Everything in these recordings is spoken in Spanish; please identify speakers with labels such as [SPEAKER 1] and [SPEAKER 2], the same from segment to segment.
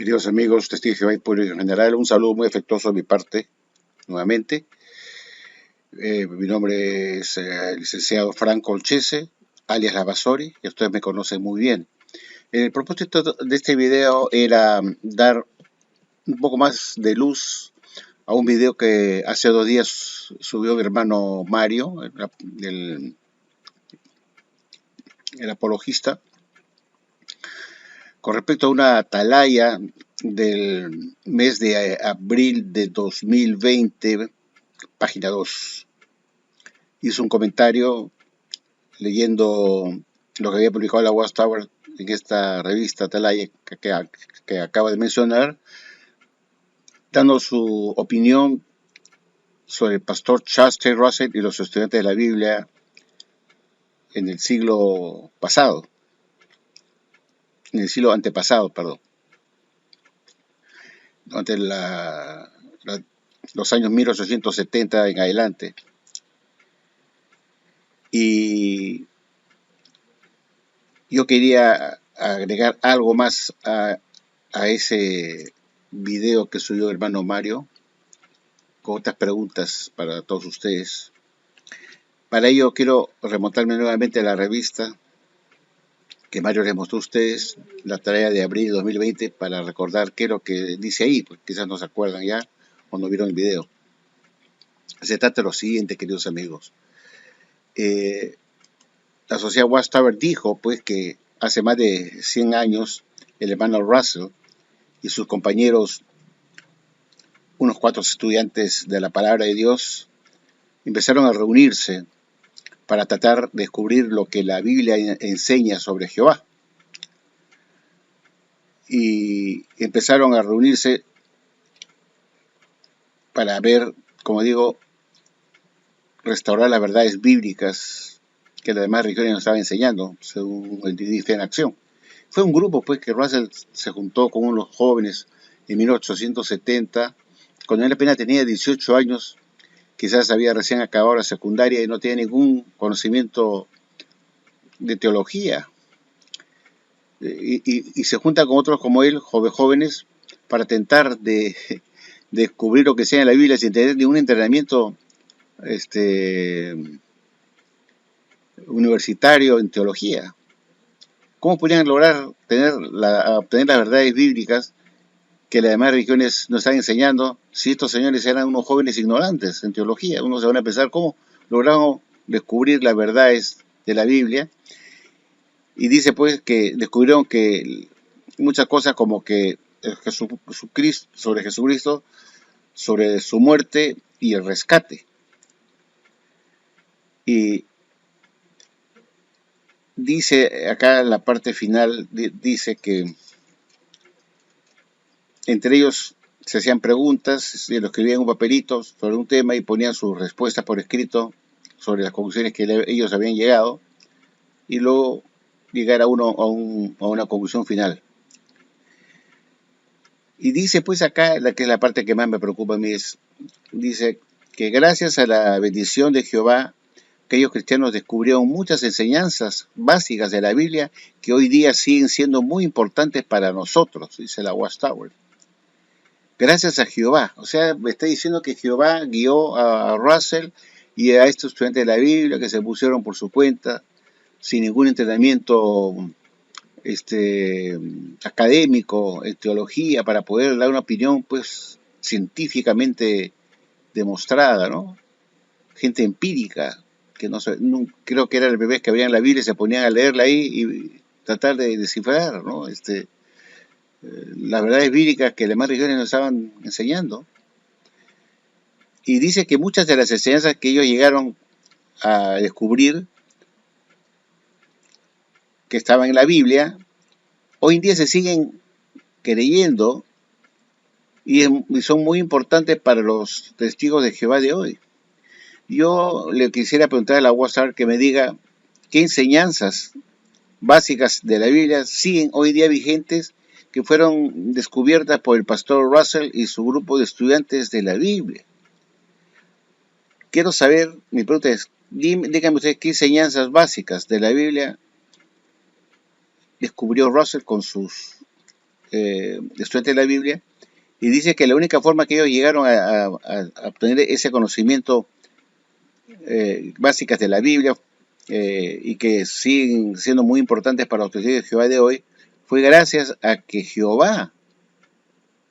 [SPEAKER 1] Queridos amigos, testigos de Jehová y público en general, un saludo muy afectuoso de mi parte, nuevamente. Mi nombre es el licenciado Franco Olchese, alias Lavasori, y ustedes me conocen muy bien. El propósito de este video era dar un poco más de luz a un video que hace 2 días subió mi hermano Mario, el apologista, con respecto a una atalaya del mes de abril de 2020, página 2. Hizo un comentario leyendo lo que había publicado la Watchtower en esta revista Atalaya que acaba de mencionar, dando su opinión sobre el pastor Charles T. Russell y los estudiantes de la Biblia en el siglo pasado, en el siglo antepasado, perdón, durante los años 1870 en adelante. Y yo quería agregar algo más a ese video que subió el hermano Mario, con otras preguntas para todos ustedes. Para ello quiero remontarme nuevamente a la revista que Mario les mostró a ustedes, la tarea de abril de 2020, para recordar qué es lo que dice ahí, porque quizás no se acuerdan ya cuando vieron el video. Se trata de lo siguiente, queridos amigos. La sociedad Watchtower dijo pues que hace más de 100 años el hermano Russell y sus compañeros, unos 4 estudiantes de la palabra de Dios, empezaron a reunirse para tratar de descubrir lo que la Biblia enseña sobre Jehová. Y empezaron a reunirse para ver, como digo, restaurar las verdades bíblicas que las demás religiones nos estaban enseñando, según el DIF en acción. Fue un grupo pues que Russell se juntó con unos jóvenes en 1870, cuando él apenas tenía 18 años, quizás había recién acabado la secundaria y no tenía ningún conocimiento de teología. Y se junta con otros como él, jóvenes, para tentar de descubrir lo que sea en la Biblia sin tener ningún entrenamiento universitario en teología. ¿Cómo podrían lograr obtener las verdades bíblicas que las demás religiones nos están enseñando si estos señores eran unos jóvenes ignorantes en teología? Uno se van a pensar cómo lograron descubrir las verdades de la Biblia. Y dice pues que descubrieron que muchas cosas como que sobre Jesucristo, sobre su muerte y el rescate. Y dice acá en la parte final, dice que entre ellos se hacían preguntas, lo escribían en un papelito sobre un tema y ponían sus respuestas por escrito sobre las conclusiones que ellos habían llegado, y luego llegar a una conclusión final. Y dice pues acá, que es la parte que más me preocupa a mí, dice que gracias a la bendición de Jehová, aquellos cristianos descubrieron muchas enseñanzas básicas de la Biblia que hoy día siguen siendo muy importantes para nosotros, dice la Watchtower. Gracias a Jehová, o sea, me está diciendo que Jehová guió a Russell y a estos estudiantes de la Biblia que se pusieron por su cuenta, sin ningún entrenamiento académico en teología, para poder dar una opinión pues científicamente demostrada, ¿no? Gente empírica, que no creo que eran bebés que abrían la Biblia y se ponían a leerla ahí y tratar de descifrar, ¿no? Las verdades bíblicas que las demás religiones nos estaban enseñando. Y dice que muchas de las enseñanzas que ellos llegaron a descubrir que estaban en la Biblia, hoy en día se siguen creyendo y son muy importantes para los testigos de Jehová de hoy. Yo le quisiera preguntar a la WhatsApp que me diga qué enseñanzas básicas de la Biblia siguen hoy día vigentes, que fueron descubiertas por el pastor Russell y su grupo de estudiantes de la Biblia. Quiero saber, mi pregunta es, díganme ustedes qué enseñanzas básicas de la Biblia descubrió Russell con sus estudiantes de la Biblia, y dice que la única forma que ellos llegaron a obtener ese conocimiento básicas de la Biblia y que siguen siendo muy importantes para los testigos de Jehová de hoy, fue gracias a que Jehová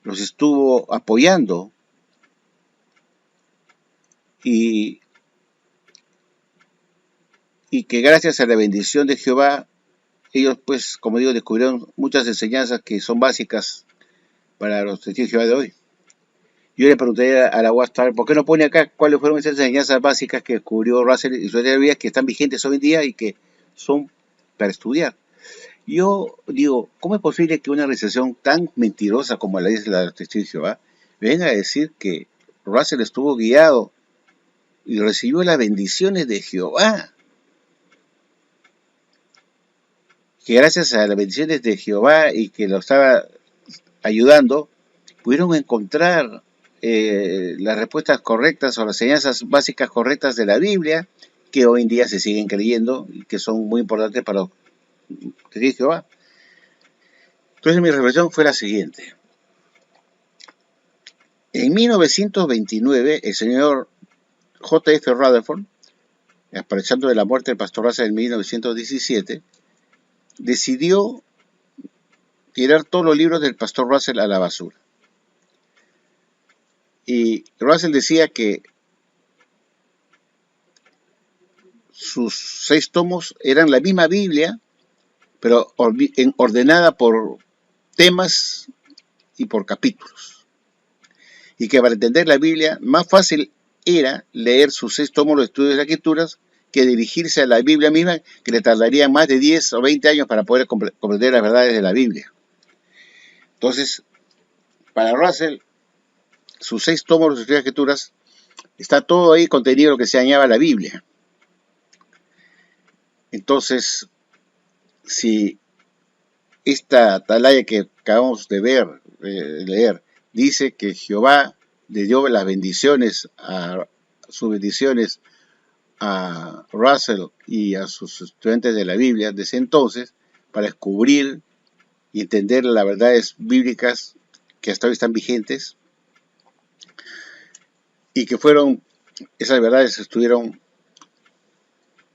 [SPEAKER 1] los estuvo apoyando y, y que gracias a la bendición de Jehová, ellos pues, como digo, descubrieron muchas enseñanzas que son básicas para los testigos de Jehová de hoy. Yo le pregunté a la Watchtower, ¿por qué no pone acá cuáles fueron esas enseñanzas básicas que descubrió Russell y su teoría que están vigentes hoy en día y que son para estudiar? Yo digo, ¿cómo es posible que una organización tan mentirosa como la isla de los Testigos de Jehová venga a decir que Russell estuvo guiado y recibió las bendiciones de Jehová? Que gracias a las bendiciones de Jehová y que lo estaba ayudando, pudieron encontrar las respuestas correctas o las enseñanzas básicas correctas de la Biblia, que hoy en día se siguen creyendo y que son muy importantes para los Testigos de Jehová. Entonces mi reflexión fue la siguiente. En 1929, el señor J.F. Rutherford, aprovechando de la muerte del pastor Russell en 1917, decidió tirar todos los libros del pastor Russell a la basura. Y Russell decía que sus 6 tomos eran la misma Biblia, pero ordenada por temas y por capítulos. Y que para entender la Biblia, más fácil era leer sus 6 tomos de estudios de las Escrituras que dirigirse a la Biblia misma, que le tardaría más de 10 o 20 años para poder comprender las verdades de la Biblia. Entonces, para Russell, sus 6 tomos de estudios de las Escrituras, está todo ahí contenido lo que se añade a la Biblia. Entonces, si esta atalaya que acabamos de leer, dice que Jehová le dio las bendiciones, sus bendiciones a Russell y a sus estudiantes de la Biblia desde entonces para descubrir y entender las verdades bíblicas que hasta hoy están vigentes y que esas verdades estuvieron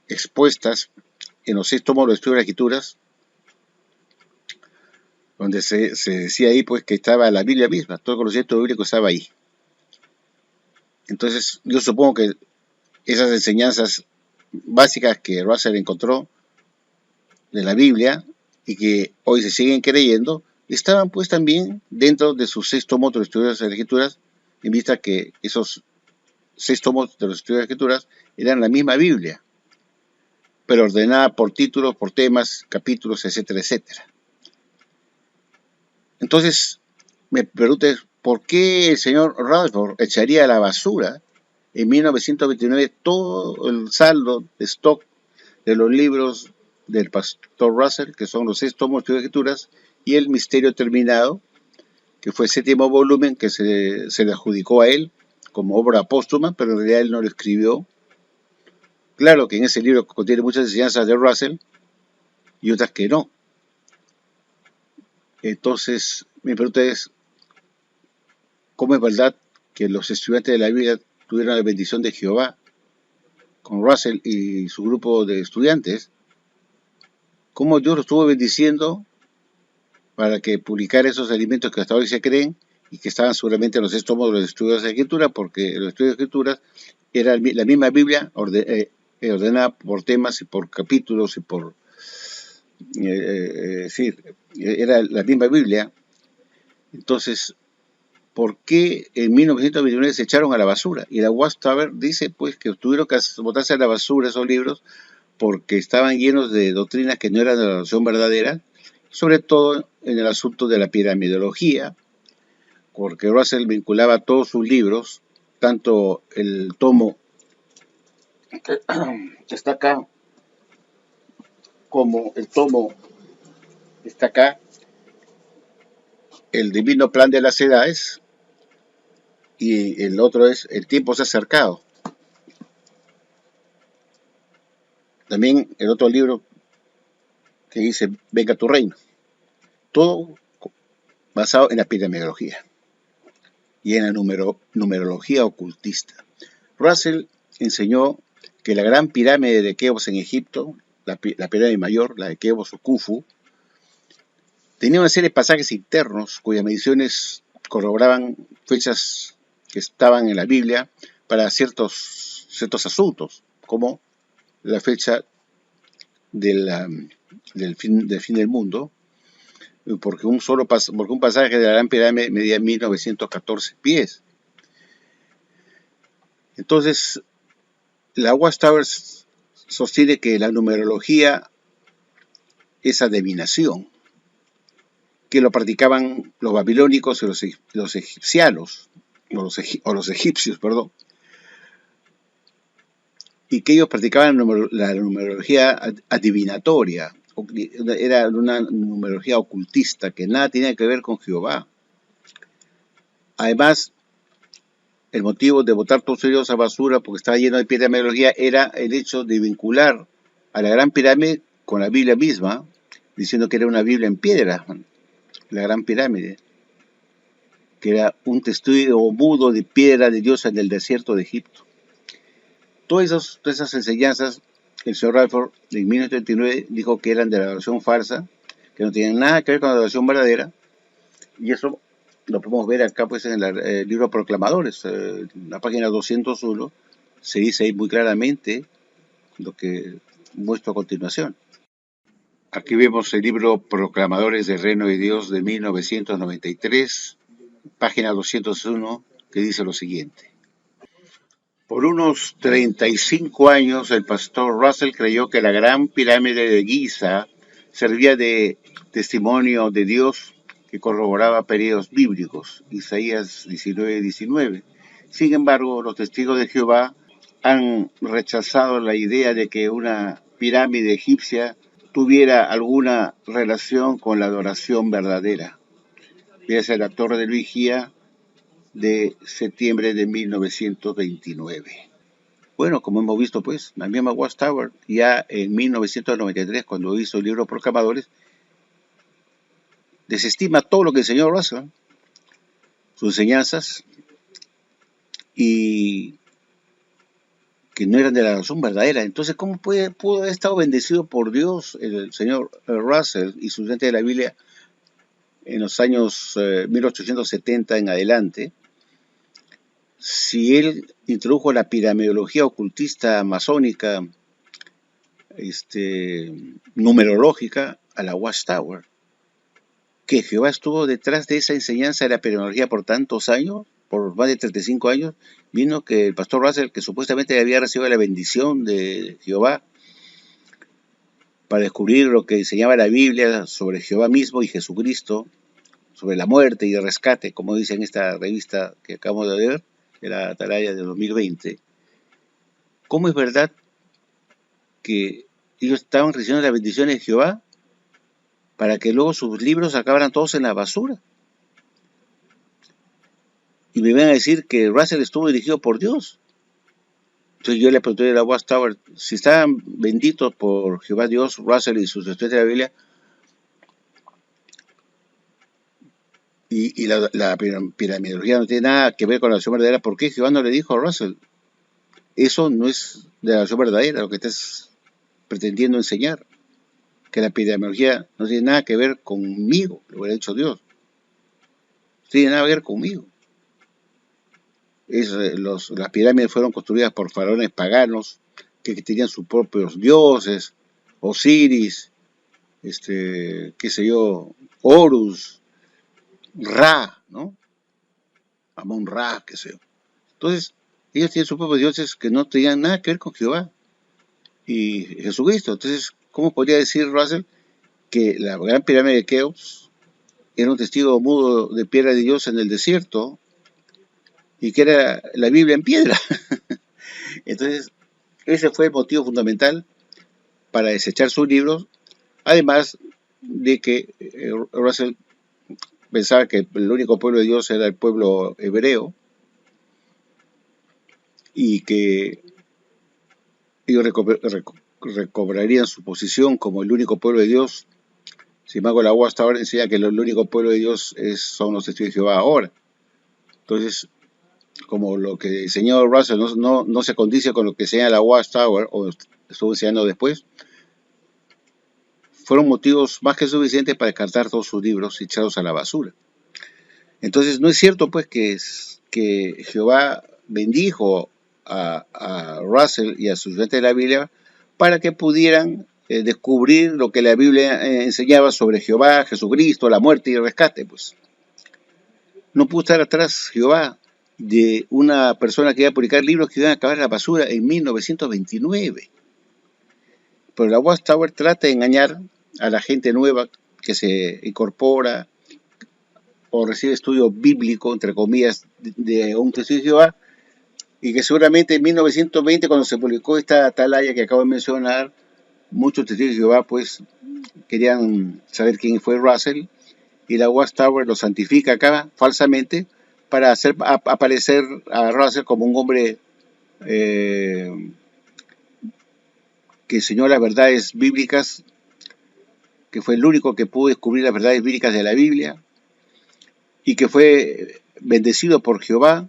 [SPEAKER 1] expuestas en los 6 tomos de los estudios de las Escrituras, donde se decía ahí pues que estaba la Biblia misma, todo el conocimiento bíblico estaba ahí. Entonces yo supongo que esas enseñanzas básicas que Russell encontró de la Biblia y que hoy se siguen creyendo, estaban pues también dentro de sus 6 tomos de los estudios de las Escrituras, en vista que esos 6 tomos de los estudios de las Escrituras eran la misma Biblia, pero ordenada por títulos, por temas, capítulos, etcétera, etcétera. Entonces, me pregunto, ¿por qué el señor Rutherford echaría a la basura en 1929 todo el saldo de stock de los libros del pastor Russell, que son los 6 tomos de Escrituras, y el Misterio Terminado, que fue el 7º volumen que se le adjudicó a él como obra póstuma, pero en realidad él no lo escribió? Claro que en ese libro contiene muchas enseñanzas de Russell y otras que no. Entonces, mi pregunta es, ¿cómo es verdad que los estudiantes de la Biblia tuvieron la bendición de Jehová con Russell y su grupo de estudiantes? ¿Cómo Dios los estuvo bendiciendo para que publicara esos alimentos que hasta hoy se creen y que estaban seguramente en los 6 tomos de los estudios de la Escritura, porque los estudios de la Escritura era la misma Biblia ordenada por temas y por capítulos y por... era la misma Biblia? Entonces, ¿por qué en 1929 se echaron a la basura? Y la Watchtower dice pues que tuvieron que botarse a la basura esos libros porque estaban llenos de doctrinas que no eran de la religión verdadera, sobre todo en el asunto de la piramidología, porque Russell vinculaba todos sus libros, tanto el tomo que está acá, como el tomo que está acá, el Divino Plan de las Edades, y el otro es El Tiempo se ha acercado. También el otro libro que dice Venga tu reino. Todo basado en la piramidología y en la numerología ocultista. Russell enseñó que la gran pirámide de Keops en Egipto, la pirámide mayor, la de Keops o Khufu, tenía una serie de pasajes internos cuyas mediciones corroboraban fechas que estaban en la Biblia para ciertos asuntos, como la fecha del fin del mundo, porque un pasaje de la Gran Pirámide medía 1914 pies. Entonces, la Watchtower sostiene que la numerología es adivinación, que lo practicaban los babilónicos y los egipcianos, o los egipcios, perdón, y que ellos practicaban la numerología adivinatoria, era una numerología ocultista que nada tenía que ver con Jehová. Además, el motivo de botar todos ellos a basura porque estaba lleno de piramidología era el hecho de vincular a la Gran Pirámide con la Biblia misma, diciendo que era una Biblia en piedra, la Gran Pirámide, que era un testigo mudo de piedra de Dios en el desierto de Egipto. Todas esas enseñanzas, el señor Radford en 1939 dijo que eran de la adoración falsa, que no tenían nada que ver con la adoración verdadera, y eso lo podemos ver acá pues en el libro Proclamadores, la página 201, se dice ahí muy claramente lo que muestro a continuación. Aquí vemos el libro Proclamadores del Reino de Dios de 1993, página 201, que dice lo siguiente. Por unos 35 años, el pastor Russell creyó que la gran pirámide de Giza servía de testimonio de Dios que corroboraba periodos bíblicos, Isaías 19:19. Sin embargo, los testigos de Jehová han rechazado la idea de que una pirámide egipcia tuviera alguna relación con la adoración verdadera. Véase la Torre de Vigía de septiembre de 1929. Bueno, como hemos visto, pues, la misma Watchtower, ya en 1993, cuando hizo el libro Proclamadores, desestima todo lo que enseñó Russell, sus enseñanzas, y que no eran de la razón verdadera. Entonces, ¿cómo pudo haber estado bendecido por Dios el señor Russell y su gente de la Biblia en los años 1870 en adelante, si él introdujo la piramidología ocultista masónica, numerológica a la Watchtower? Que Jehová estuvo detrás de esa enseñanza de la piramidología por tantos años, por más de 35 años, vino que el pastor Russell, que supuestamente había recibido la bendición de Jehová para descubrir lo que enseñaba la Biblia sobre Jehová mismo y Jesucristo, sobre la muerte y el rescate, como dice en esta revista que acabamos de ver, de la Atalaya de 2020. ¿Cómo es verdad que ellos estaban recibiendo las bendiciones de Jehová para que luego sus libros acabaran todos en la basura? Y me van a decir que Russell estuvo dirigido por Dios. Entonces yo le pregunté a la Watchtower, si estaban benditos por Jehová Dios, Russell y sus estudiantes de la Biblia, y la piramidología no tiene nada que ver con la oración verdadera, ¿por qué Jehová no le dijo a Russell? Eso no es de la oración verdadera, lo que estás pretendiendo enseñar, que la piramidología no tiene nada que ver conmigo, lo hubiera dicho Dios. No tiene nada que ver conmigo. Las pirámides fueron construidas por faraones paganos que tenían sus propios dioses, Osiris, qué sé yo, Horus, Ra, ¿no? Amón Ra, qué sé yo. Entonces, ellos tienen sus propios dioses que no tenían nada que ver con Jehová y Jesucristo. Entonces, ¿cómo podría decir Russell que la gran pirámide de Keops era un testigo mudo de piedra de Dios en el desierto y que era la Biblia en piedra? Entonces, ese fue el motivo fundamental para desechar sus libros, además de que Russell pensaba que el único pueblo de Dios era el pueblo hebreo y que ellos recobrarían su posición como el único pueblo de Dios Sin embargo, la Watchtower enseña que el único pueblo de Dios son los testigos de Jehová ahora. Entonces, como lo que enseñó Russell no se condice con lo que enseña la Watchtower, o estuvo enseñando después, fueron motivos más que suficientes para descartar todos sus libros y echarlos a la basura. Entonces, no es cierto, pues, que Jehová bendijo a Russell y a sus estudiantes de la Biblia para que pudieran descubrir lo que la Biblia enseñaba sobre Jehová, Jesucristo, la muerte y el rescate, pues. No pudo estar atrás Jehová de una persona que iba a publicar libros que iban a acabar en la basura en 1929. Pero la Watchtower trata de engañar a la gente nueva que se incorpora o recibe estudio bíblico, entre comillas, de un testigo de Jehová, y que seguramente en 1920, cuando se publicó esta atalaya que acabo de mencionar, muchos testigos de Jehová pues querían saber quién fue Russell, y la Watchtower lo santifica acá falsamente para hacer aparecer a Russell como un hombre que enseñó las verdades bíblicas, que fue el único que pudo descubrir las verdades bíblicas de la Biblia, y que fue bendecido por Jehová,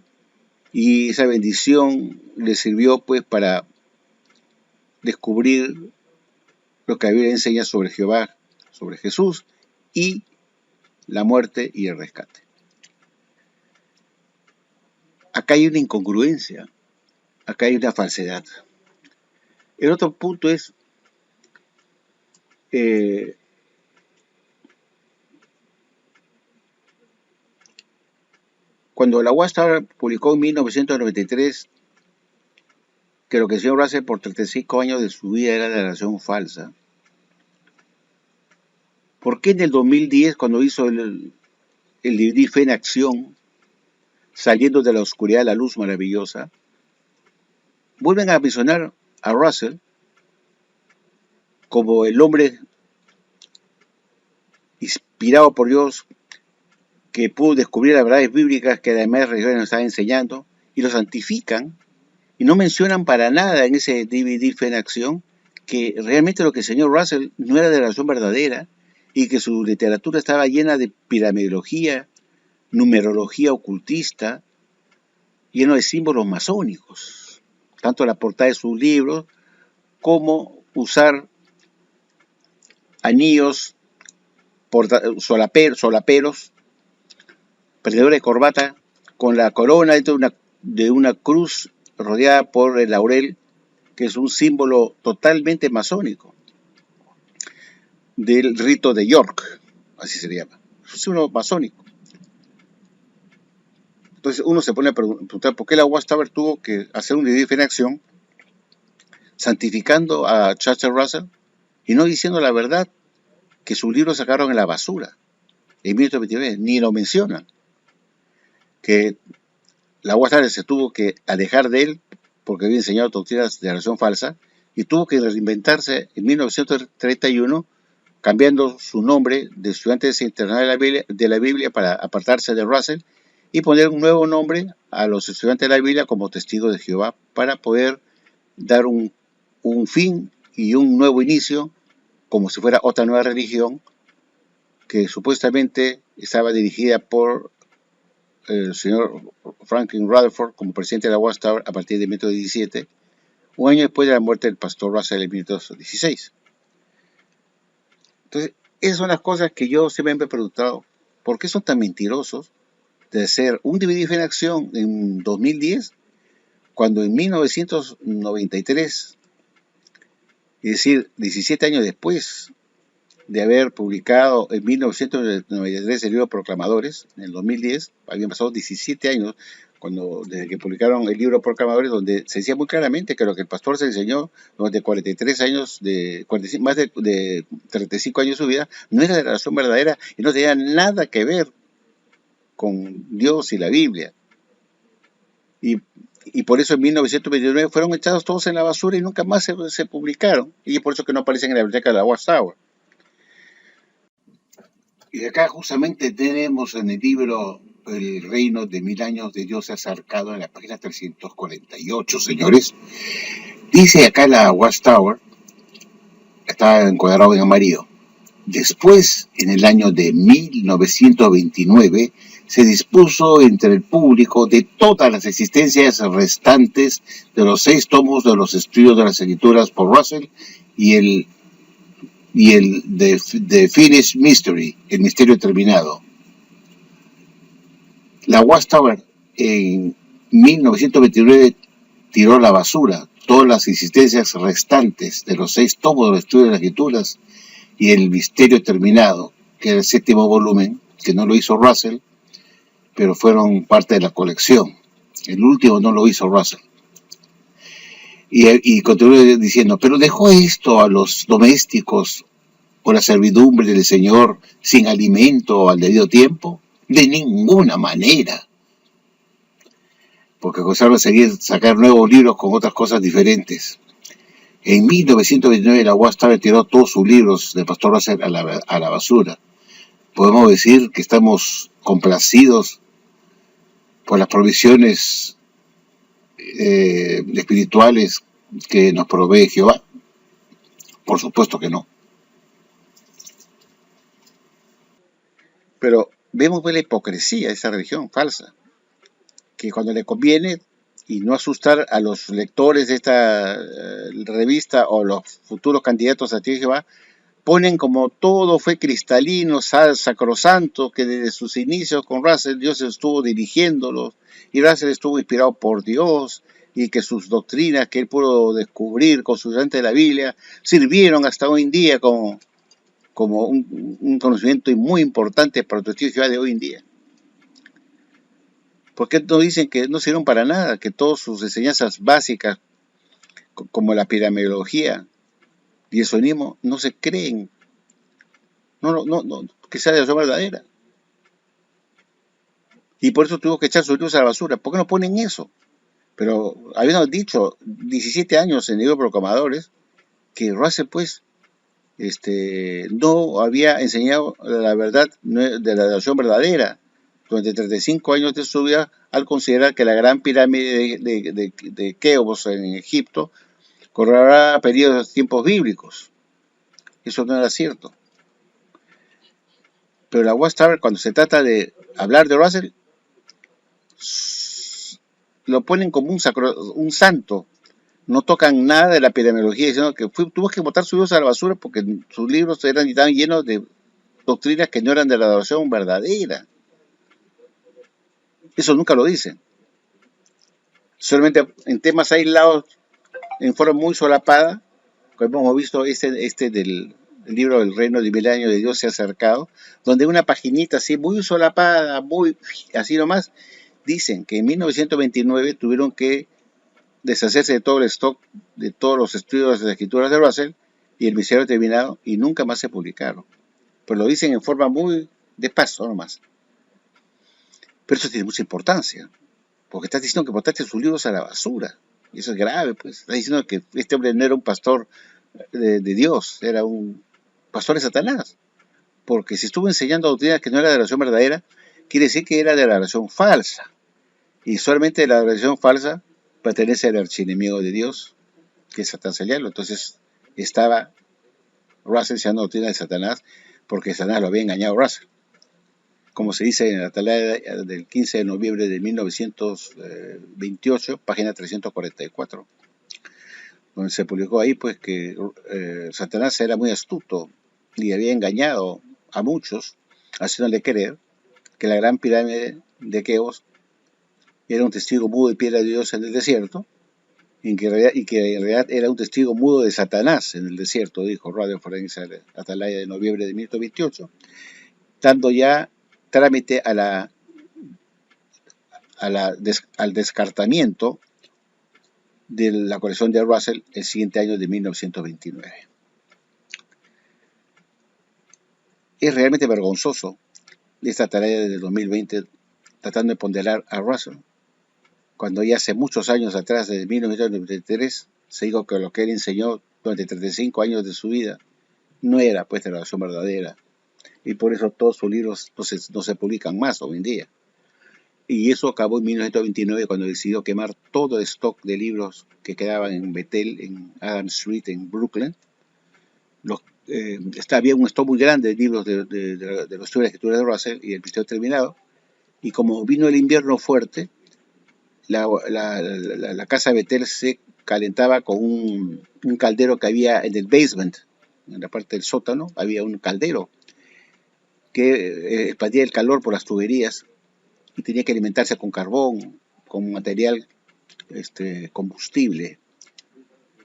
[SPEAKER 1] y esa bendición le sirvió pues para descubrir lo que la Biblia enseña sobre Jehová, sobre Jesús y la muerte y el rescate. Acá hay una incongruencia, acá hay una falsedad. El otro punto es cuando la Watchtower publicó en 1993 que lo que el señor Russell por 35 años de su vida era de relación falsa, ¿por qué en el 2010, cuando hizo el DVD Fe en Acción, saliendo de la oscuridad a la luz maravillosa, vuelven a mencionar a Russell como el hombre inspirado por Dios que pudo descubrir las verdades bíblicas que además religiones nos están enseñando, y lo santifican, y no mencionan para nada en ese DVD Fe en Acción que realmente lo que enseñó Russell no era de la razón verdadera, y que su literatura estaba llena de piramidología, numerología ocultista, lleno de símbolos masónicos, tanto la portada de sus libros como usar anillos, solaperos, prendedor de corbata, con la corona dentro de una cruz rodeada por el laurel, que es un símbolo totalmente masónico, del rito de York, así se llama, es un símbolo masónico. Entonces uno se pone a preguntar por qué la Watchtower tuvo que hacer un DVD en acción santificando a Churchill Russell y no diciendo la verdad, que sus libros sacaron en la basura en 1929, ni lo mencionan, que la Watchtower se tuvo que alejar de él porque había enseñado doctrinas de relación falsa y tuvo que reinventarse en 1931 cambiando su nombre de Estudiantes Internacionales de la Biblia para apartarse de Russell y poner un nuevo nombre a los estudiantes de la Biblia como testigos de Jehová para poder dar un fin y un nuevo inicio como si fuera otra nueva religión que supuestamente estaba dirigida por el señor Franklin Rutherford como presidente de la Watchtower a partir de 1917, un año después de la muerte del pastor Russell en 1916. Entonces, esas son las cosas que yo siempre me he preguntado. ¿Por qué son tan mentirosos de hacer un DVD en acción en 2010 cuando en 1993, es decir, 17 años después de haber publicado en 1993 el libro Proclamadores, en el 2010, habían pasado 17 años desde que publicaron el libro Proclamadores, donde se decía muy claramente que lo que el pastor se enseñó durante 43 años, más de 35 años de su vida, no era de la razón verdadera y no tenía nada que ver con Dios y la Biblia. Y por eso en 1929 fueron echados todos en la basura y nunca más se publicaron. Y es por eso que no aparecen en la biblioteca de la Watchtower. Y acá justamente tenemos en el libro El reino de 1000 años de Dios acercado en la página 348, señores. Dice acá la Watchtower, está encuadrado en amarillo. Después, en el año de 1929, se dispuso entre el público de todas las existencias restantes de los 6 tomos de los estudios de las escrituras por Russell y el The Finished Mystery, el misterio terminado. La Watchtower en 1929 tiró a la basura todas las existencias restantes de los 6 tomos de los estudios de las escrituras y el misterio terminado, que era el 7º volumen, que no lo hizo Russell, pero fueron parte de la colección. El último no lo hizo Russell. Y continuó diciendo, pero dejó esto a los domésticos o la servidumbre del Señor sin alimento al debido tiempo. De ninguna manera. Porque comenzaron a sacar nuevos libros con otras cosas diferentes. En 1929 la Watchtower tiró todos sus libros de Pastor Russell a la basura. Podemos decir que estamos complacidos por las provisiones espirituales que nos provee Jehová. Por supuesto que no. Pero vemos la hipocresía de esa religión falsa, que cuando le conviene y no asustar a los lectores de esta revista o los futuros candidatos a Jehová, ponen como todo fue cristalino, sacrosanto, que desde sus inicios con Russell Dios estuvo dirigiéndolos y Russell estuvo inspirado por Dios y que sus doctrinas que él pudo descubrir con su estudiante de la Biblia sirvieron hasta hoy en día como un conocimiento muy importante para el testigo de Jehová de hoy en día. ¿Por qué no dicen que no sirvieron para nada? Que todas sus enseñanzas básicas, como la piramidología y el sonismo, no se creen. No, que sea de la verdadera. Y por eso tuvo que echar sus libros a la basura. ¿Por qué no ponen eso? Pero habíamos dicho 17 años en el libro de Proclamadores que Russell pues no había enseñado la verdad de la adoración verdadera durante 35 años de su vida, al considerar que la gran pirámide de Keops en Egipto correrá periodos de tiempos bíblicos. Eso no era cierto. Pero la Watchtower, cuando se trata de hablar de Russell, lo ponen como un santo. No tocan nada de la epidemiología, diciendo que tuvo que botar sus libros a la basura porque sus libros estaban llenos de doctrinas que no eran de la adoración verdadera. Eso nunca lo dicen. Solamente en temas aislados, en forma muy solapada, como hemos visto del libro del Reino de Mil Años de Dios se ha acercado, donde una paginita así muy solapada, muy así nomás, dicen que en 1929 tuvieron que deshacerse de todo el stock de todos los estudios de las escrituras de Russell y el misterio terminado y nunca más se publicaron. Pero lo dicen en forma muy de paso nomás. Pero eso tiene mucha importancia, porque estás diciendo que botaste sus libros a la basura. Y eso es grave, pues. Estás diciendo que este hombre no era un pastor de Dios, era un pastor de Satanás. Porque si estuvo enseñando doctrinas que no era de la oración verdadera, quiere decir que era de la oración falsa. Y solamente la oración falsa pertenece al archienemigo de Dios, que es Satanás el diablo. Entonces estaba Russell enseñando doctrina de Satanás porque Satanás lo había engañado a Russell. Como se dice en la atalaya del 15 de noviembre de 1928, página 344, donde se publicó ahí pues que Satanás era muy astuto y había engañado a muchos, haciéndole creer que la gran pirámide de Keops era un testigo mudo de piedra de Dios en el desierto, y que en realidad era un testigo mudo de Satanás en el desierto, dijo Radio Forense Atalaya de noviembre de 1928, dando ya trámite al descartamiento de la colección de Russell el siguiente año de 1929. Es realmente vergonzoso esta tarea del 2020 tratando de ponderar a Russell, cuando ya hace muchos años atrás, desde 1993, se dijo que lo que él enseñó durante 35 años de su vida no era pues de la oración verdadera, y por eso todos sus libros no se publican más hoy en día. Y eso acabó en 1929 cuando decidió quemar todo el stock de libros que quedaban en Bethel, en Adams Street, en Brooklyn. Los había un stock muy grande de libros de los estudios de escritura de Russell y el Ministerio Terminado, y como vino el invierno fuerte, la casa de Betel se calentaba con un caldero que había en el basement, en la parte del sótano, había un caldero que expandía el calor por las tuberías y tenía que alimentarse con carbón, con material combustible,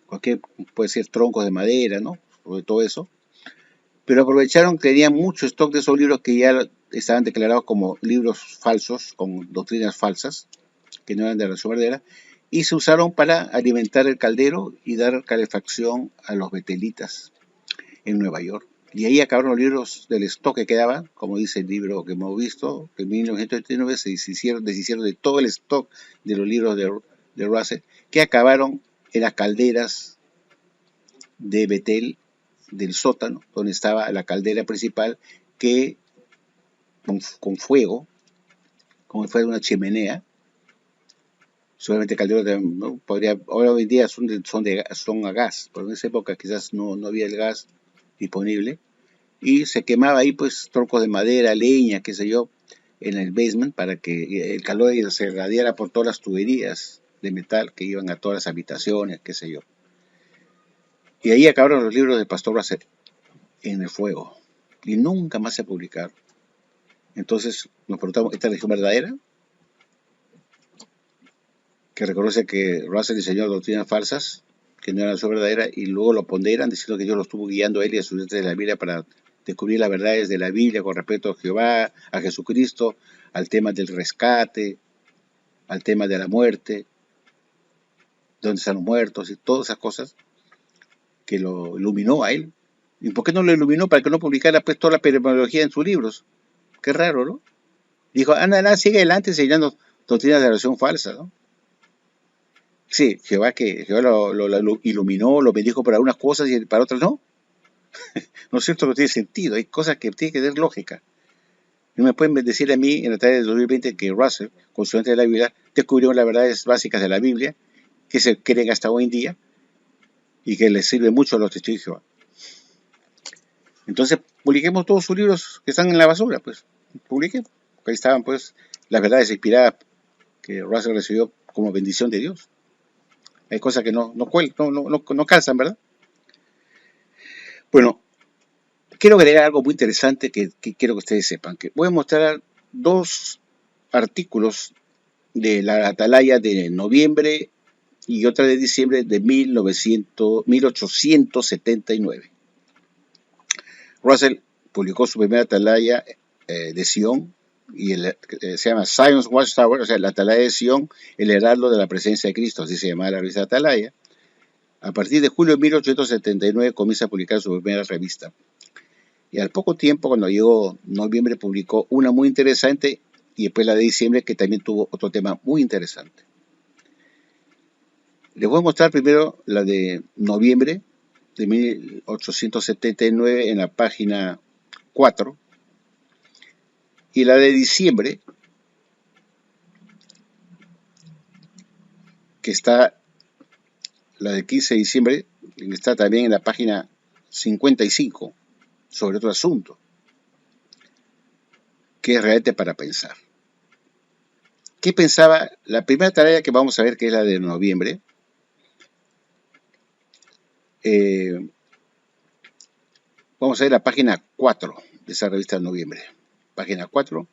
[SPEAKER 1] cualquier, puede ser troncos de madera, ¿no? Sobre todo eso. Pero aprovecharon que tenían mucho stock de esos libros que ya estaban declarados como libros falsos, con doctrinas falsas, que no eran de la relación verdadera, y se usaron para alimentar el caldero y dar calefacción a los betelitas en Nueva York. Y ahí acabaron los libros del stock que quedaba, como dice el libro que hemos visto, que en 1989 se deshicieron de todo el stock de los libros de Russell, que acabaron en las calderas de Betel, del sótano, donde estaba la caldera principal, que con fuego, como si fuera una chimenea, solamente calderos ¿no? Ahora hoy en día son a gas, pero en esa época quizás no había el gas disponible, y se quemaba ahí pues troncos de madera, leña, qué sé yo, en el basement para que el calor se irradiara por todas las tuberías de metal que iban a todas las habitaciones, qué sé yo. Y ahí acabaron los libros de Pastor Russell en el fuego y nunca más se publicaron. Entonces nos preguntamos, ¿esta religión verdadera? Que reconoce que Russell enseñó doctrinas falsas, que no eran su verdadera, y luego lo ponderan diciendo que Dios lo estuvo guiando a él y a sus estudiantes de la Biblia para descubrir las verdades de la Biblia con respecto a Jehová, a Jesucristo, al tema del rescate, al tema de la muerte, dónde están los muertos y todas esas cosas que lo iluminó a él. ¿Y por qué no lo iluminó? Para que no publicara pues toda la terminología en sus libros. Qué raro, ¿no? Dijo, anda, sigue adelante enseñando doctrinas de oración falsa, ¿no? Sí, Jehová lo iluminó, lo bendijo para algunas cosas y para otras no. No es cierto, no tiene sentido. Hay cosas que tienen que tener lógica. No me pueden decir a mí en la tarde del 2020 que Russell, consultante de la Biblia, descubrió las verdades básicas de la Biblia que se creen hasta hoy en día y que les sirve mucho a los testigos de Jehová. Entonces, publiquemos todos sus libros que están en la basura, pues. Publiquemos. Ahí estaban, pues, las verdades inspiradas que Russell recibió como bendición de Dios. Hay cosas que no calzan, ¿verdad? Bueno, quiero agregar algo muy interesante que quiero que ustedes sepan. Que voy a mostrar dos artículos de la Atalaya de noviembre y otra de diciembre de 1879. Russell publicó su primera Atalaya de Sion, y se llama Zion's Watchtower, o sea, la Atalaya de Sion, el heraldo de la presencia de Cristo, así se llamaba la revista Atalaya. A partir de julio de 1879 comienza a publicar su primera revista. Y al poco tiempo, cuando llegó noviembre, publicó una muy interesante y después la de diciembre, que también tuvo otro tema muy interesante. Les voy a mostrar primero la de noviembre de 1879 en la página 4 y la de diciembre, que está, la del 15 de diciembre, está también en la página 55 sobre otro asunto, que es realmente para pensar. ¿Qué pensaba? La primera tarea que vamos a ver, que es la de noviembre, vamos a ver la página 4 de esa revista de noviembre. Página 4.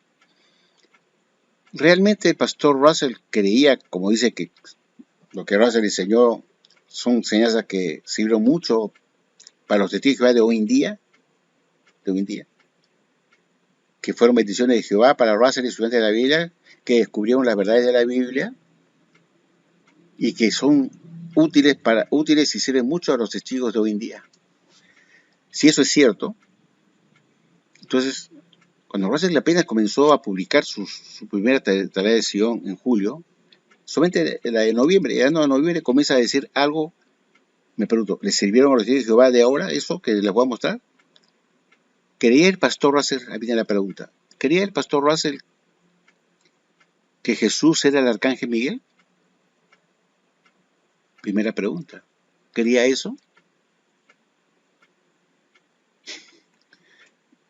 [SPEAKER 1] Realmente el pastor Russell creía, como dice, que lo que Russell enseñó son enseñanzas que sirvieron mucho para los testigos de Jehová de hoy en día, que fueron bendiciones de Jehová para Russell y estudiantes de la Biblia, que descubrieron las verdades de la Biblia y que son útiles y sirven mucho a los testigos de hoy en día. Si eso es cierto, entonces, cuando Russell apenas comenzó a publicar su primera tarea de Sion en julio, solamente la de noviembre, ya no, en noviembre comienza a decir algo. Me pregunto, ¿le sirvieron a los testigos de Jehová de ahora eso que les voy a mostrar? ¿Creía el pastor Russell? Ahí viene la pregunta. ¿Creía el pastor Russell que Jesús era el arcángel Miguel? Primera pregunta. ¿Quería eso?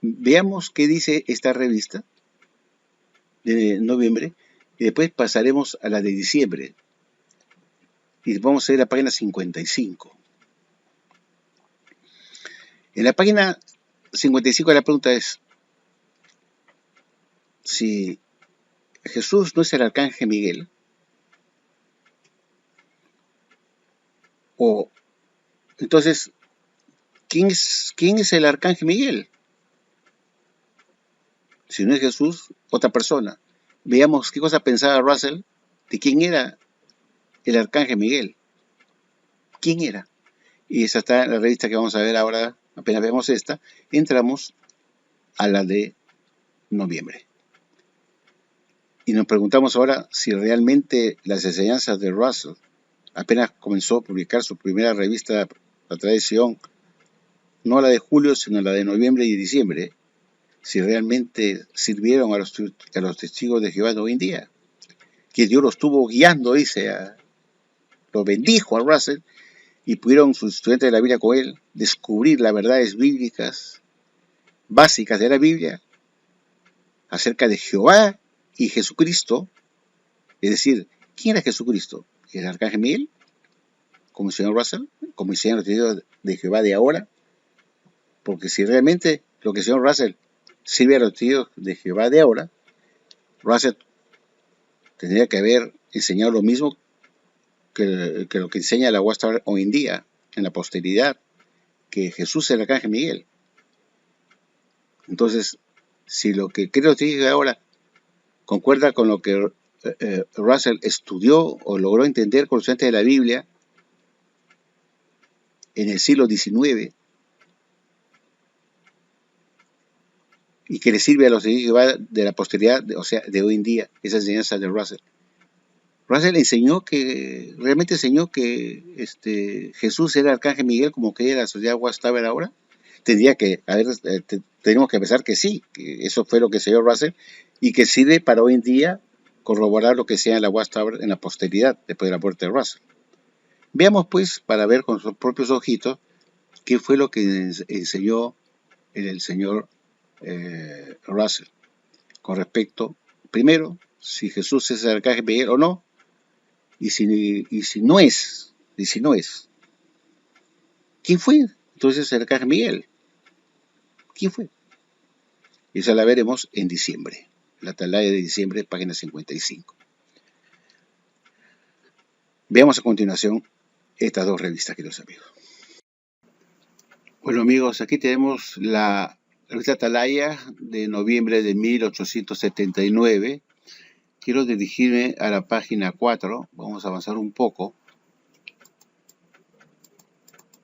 [SPEAKER 1] Veamos qué dice esta revista de noviembre y después pasaremos a la de diciembre. Y vamos a ir a la página 55. En la página 55 la pregunta es si Jesús no es el arcángel Miguel, o entonces, ¿quién es el arcángel Miguel? Si no es Jesús, otra persona. Veamos qué cosa pensaba Russell de quién era el arcángel Miguel. ¿Quién era? Y esa está en la revista que vamos a ver ahora. Apenas vemos esta, entramos a la de noviembre. Y nos preguntamos ahora si realmente las enseñanzas de Russell, apenas comenzó a publicar su primera revista, La Tradición, no la de julio, sino la de noviembre y diciembre, si realmente sirvieron a los testigos de Jehová de hoy en día. Que Dios los estuvo guiando, dice, lo bendijo a Russell, y pudieron sus estudiantes de la Biblia con él descubrir las verdades bíblicas básicas de la Biblia acerca de Jehová y Jesucristo. Es decir, ¿quién era Jesucristo? ¿El arcángel Miguel? Como el señor Russell, como enseñan los testigos de Jehová de ahora. Porque si realmente lo que el señor Russell sirve a los testigos de Jehová de ahora, Russell tendría que haber enseñado lo mismo que lo que enseña la Watchtower hoy en día, en la posteridad, que Jesús es el arcángel Miguel. Entonces, si lo que creo que dije ahora concuerda con lo que Russell estudió o logró entender con los estudiantes de la Biblia en el siglo XIX, y que le sirve a los de la posteridad, o sea, de hoy en día, esa enseñanza de Russell. Russell realmente enseñó que Jesús era el arcángel Miguel como que era la sociedad Watchtower ahora. Tenemos que pensar que sí, que eso fue lo que enseñó Russell y que sirve para hoy en día corroborar lo que sea en la Watchtower en la posteridad, después de la muerte de Russell. Veamos pues, para ver con sus propios ojitos, qué fue lo que enseñó el señor Russell con respecto, primero, si Jesús es el arcángel Miguel o no, y si no es, ¿quién fue entonces el arcángel Miguel? ¿Quién fue? Y esa la veremos en diciembre, la atalaya de diciembre, página 55. Veamos a continuación estas dos revistas, queridos amigos. Bueno, amigos, aquí tenemos la revista Atalaya de noviembre de 1879. Quiero dirigirme a la página 4. Vamos a avanzar un poco.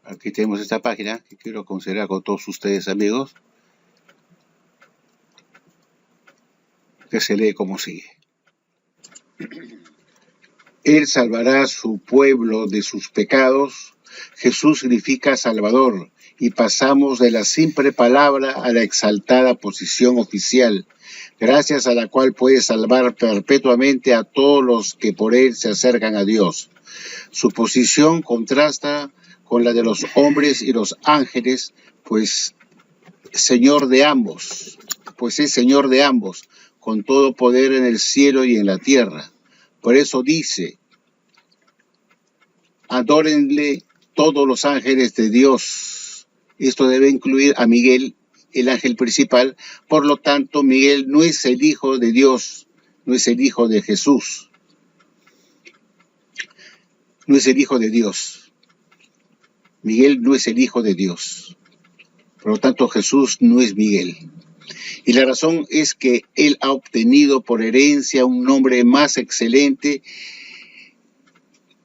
[SPEAKER 1] Aquí tenemos esta página que quiero considerar con todos ustedes, amigos, que se lee como sigue. Él salvará a su pueblo de sus pecados. Jesús significa Salvador, y pasamos de la simple palabra a la exaltada posición oficial, gracias a la cual puede salvar perpetuamente a todos los que por él se acercan a Dios. Su posición contrasta con la de los hombres y los ángeles, pues es Señor de ambos, con todo poder en el cielo y en la tierra. Por eso dice, adórenle todos los ángeles de Dios. Esto debe incluir a Miguel, el ángel principal. Por lo tanto, Miguel no es el hijo de Dios, no es el hijo de Jesús. No es el hijo de Dios. Miguel no es el hijo de Dios. Por lo tanto, Jesús no es Miguel. Y la razón es que él ha obtenido por herencia un nombre más excelente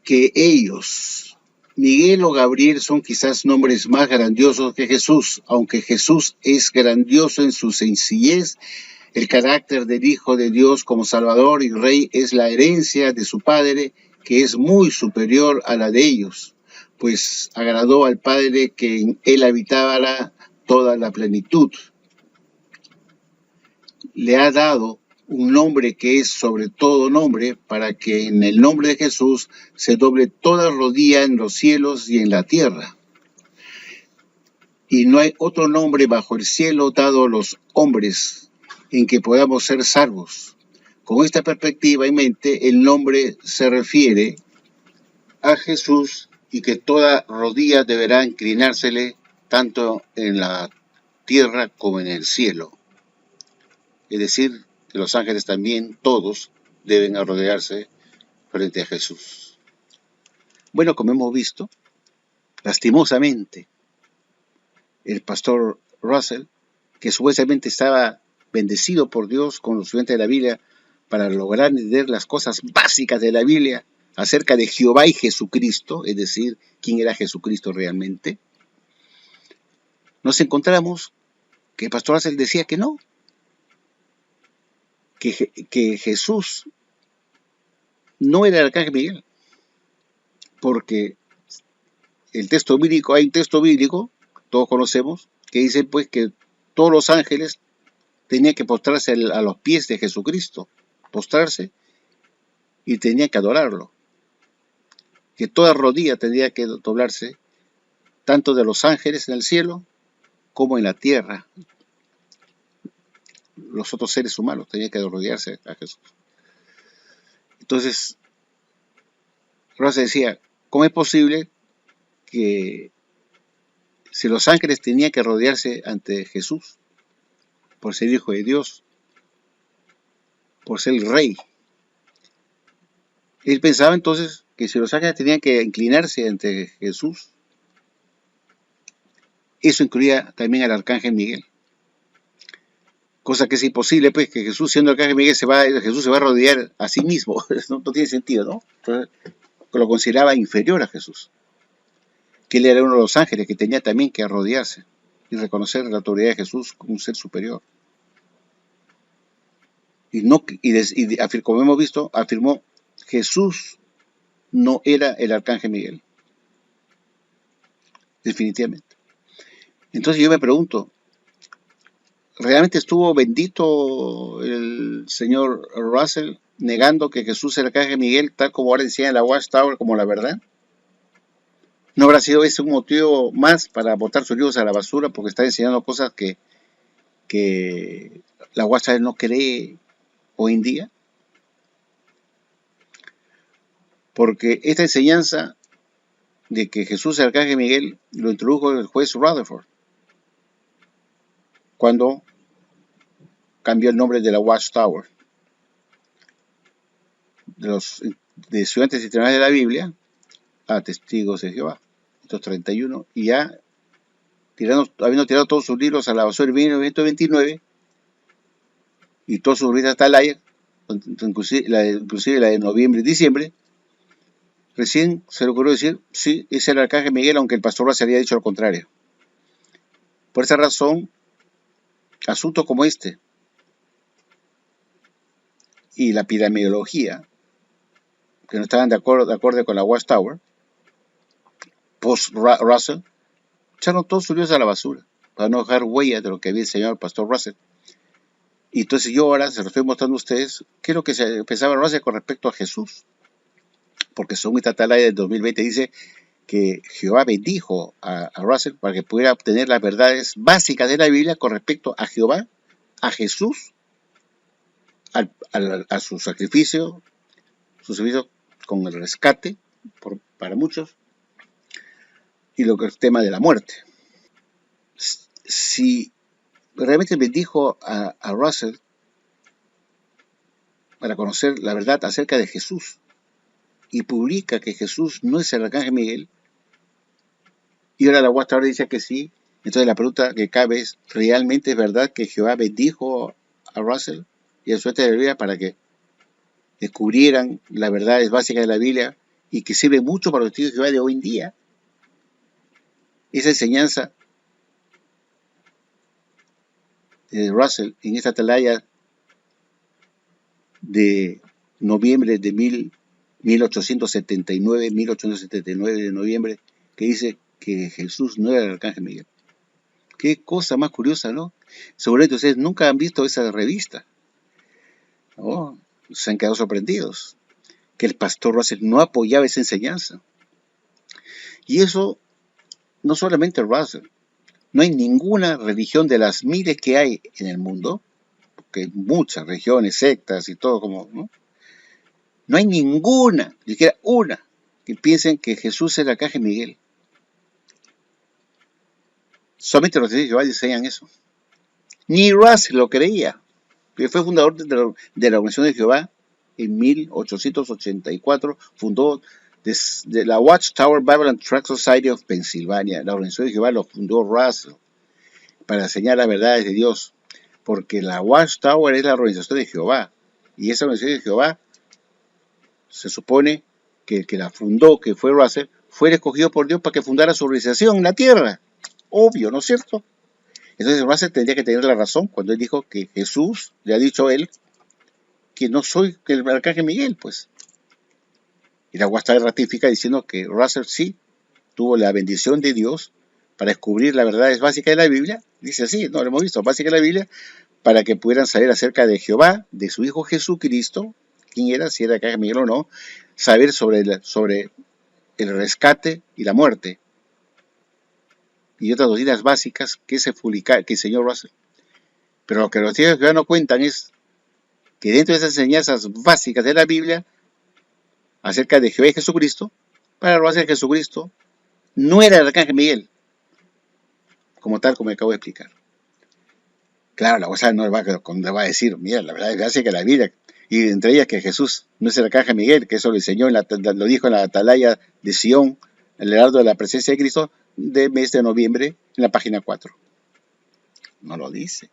[SPEAKER 1] que ellos. Miguel o Gabriel son quizás nombres más grandiosos que Jesús, aunque Jesús es grandioso en su sencillez. El carácter del Hijo de Dios como Salvador y Rey es la herencia de su Padre, que es muy superior a la de ellos, pues agradó al Padre que en él habitara toda la plenitud. Le ha dado un nombre que es sobre todo nombre, para que en el nombre de Jesús se doble toda rodilla en los cielos y en la tierra. y no hay otro nombre bajo el cielo dado a los hombres en que podamos ser salvos. Con esta perspectiva en mente, el nombre se refiere a Jesús y que toda rodilla deberá inclinársele tanto en la tierra como en el cielo. Es decir, que los ángeles también, todos, deben arrodillarse frente a Jesús. Bueno, como hemos visto, lastimosamente, el pastor Russell, que supuestamente estaba bendecido por Dios con los estudiantes de la Biblia para lograr entender las cosas básicas de la Biblia acerca de Jehová y Jesucristo, es decir, quién era Jesucristo realmente, nos encontramos que el pastor Russell decía que no, que Jesús no era el arcángel Miguel, porque hay un texto bíblico, todos conocemos, que dice pues que todos los ángeles tenían que postrarse a los pies de Jesucristo, postrarse y tenían que adorarlo, que toda rodilla tendría que doblarse, tanto de los ángeles en el cielo como en la tierra. Los otros seres humanos tenían que arrodillarse a Jesús. Entonces, Rosa decía, ¿cómo es posible que si los ángeles tenían que rodearse ante Jesús por ser hijo de Dios, por ser el rey? Él pensaba entonces que si los ángeles tenían que inclinarse ante Jesús, eso incluía también al arcángel Miguel. Cosa que es imposible, pues, que Jesús, siendo el arcángel Miguel, Jesús se va a rodear a sí mismo. No tiene sentido, ¿no? Entonces, lo consideraba inferior a Jesús. Que él era uno de los ángeles que tenía también que arrodillarse y reconocer la autoridad de Jesús como un ser superior. Como hemos visto, afirmó, Jesús no era el arcángel Miguel. Definitivamente. Entonces yo me pregunto, ¿realmente estuvo bendito el señor Russell negando que Jesús era el arcángel Miguel, tal como ahora decía en la Watchtower, como la verdad? ¿No habrá sido ese un motivo más para botar sus libros a la basura porque está enseñando cosas que la Watchtower no cree hoy en día? Porque esta enseñanza de que Jesús es el arcángel Miguel lo introdujo el juez Rutherford cuando cambió el nombre de la Watchtower de estudiantes internacionales de la Biblia a Testigos de Jehová, estos 31, y ya habiendo tirado todos sus libros a la basura en 1929 y todos sus revistas Atalaya, inclusive la de noviembre y diciembre, recién se le ocurrió decir, sí, es el arcángel Miguel, aunque el pastor se había dicho lo contrario. Por esa razón, asuntos como este y la epidemiología, que no estaban de acuerdo con la Watchtower, post-Russell, echaron todos sus libros a la basura para no dejar huella de lo que había enseñado el pastor Russell. Y entonces yo ahora se lo estoy mostrando a ustedes qué es lo que se pensaba Russell con respecto a Jesús. Porque según esta Atalaya del 2020 dice que Jehová bendijo a Russell para que pudiera obtener las verdades básicas de la Biblia con respecto a Jehová, a Jesús, a su sacrificio con el rescate para muchos, y lo que es el tema de la muerte. Si realmente bendijo a Russell para conocer la verdad acerca de Jesús y publica que Jesús no es el arcángel Miguel, y ahora la Watchtower dice que sí, entonces la pregunta que cabe es, ¿realmente es verdad que Jehová bendijo a Russell y a su estudiante de la Biblia para que descubrieran las verdades básicas de la Biblia y que sirve mucho para los testigos de Jehová de hoy en día? Esa enseñanza de Russell en esta atalaya de noviembre de 1879 de noviembre, que dice que Jesús no era el arcángel Miguel. Qué cosa más curiosa, ¿no? Seguramente ustedes nunca han visto esa revista. Oh, se han quedado sorprendidos que el pastor Russell no apoyaba esa enseñanza. Y eso, no solamente Russell, No hay ninguna religión de las miles que hay en el mundo, porque hay muchas religiones, sectas y todo como, ¿no? No hay ninguna, ni siquiera una, que piensen que Jesús es el Arcángel Miguel. Solamente los testigos de Jehová enseñan eso. Ni Russell lo creía, que fue fundador de la Organización de Jehová en 1884, fundó de la Watchtower Bible and Tract Society of Pennsylvania. La Organización de Jehová lo fundó Russell para enseñar las verdades de Dios, porque la Watchtower es la Organización de Jehová, y esa Organización de Jehová se supone que el que la fundó, que fue Russell, fue escogido por Dios para que fundara su organización en la tierra. Obvio, ¿no es cierto? Entonces Russell tendría que tener la razón cuando él dijo que Jesús le ha dicho a él que no soy el Arcángel Miguel, pues. Y la Watchtower ratifica diciendo que Russell sí tuvo la bendición de Dios para descubrir las verdades básicas de la Biblia. Dice así, no lo hemos visto, básicas de la Biblia, para que pudieran saber acerca de Jehová, de su Hijo Jesucristo, quién era, si era Arcángel Miguel o no, saber sobre el rescate y la muerte, y otras doctrinas básicas que que enseñó Russell. Pero lo que los testigos de Jehová no cuentan es que dentro de esas enseñanzas básicas de la Biblia, acerca de Jehová y Jesucristo, para Russell Jesucristo no era el Arcángel Miguel, como tal como acabo de explicar. Claro, la cosa no va a decir, mira, la verdad es que la Biblia, y entre ellas que Jesús no es el Arcángel Miguel, que eso lo enseñó, lo dijo en la atalaya de Sion, el heraldo de la presencia de Cristo, del mes de noviembre, en la página 4. No lo dice.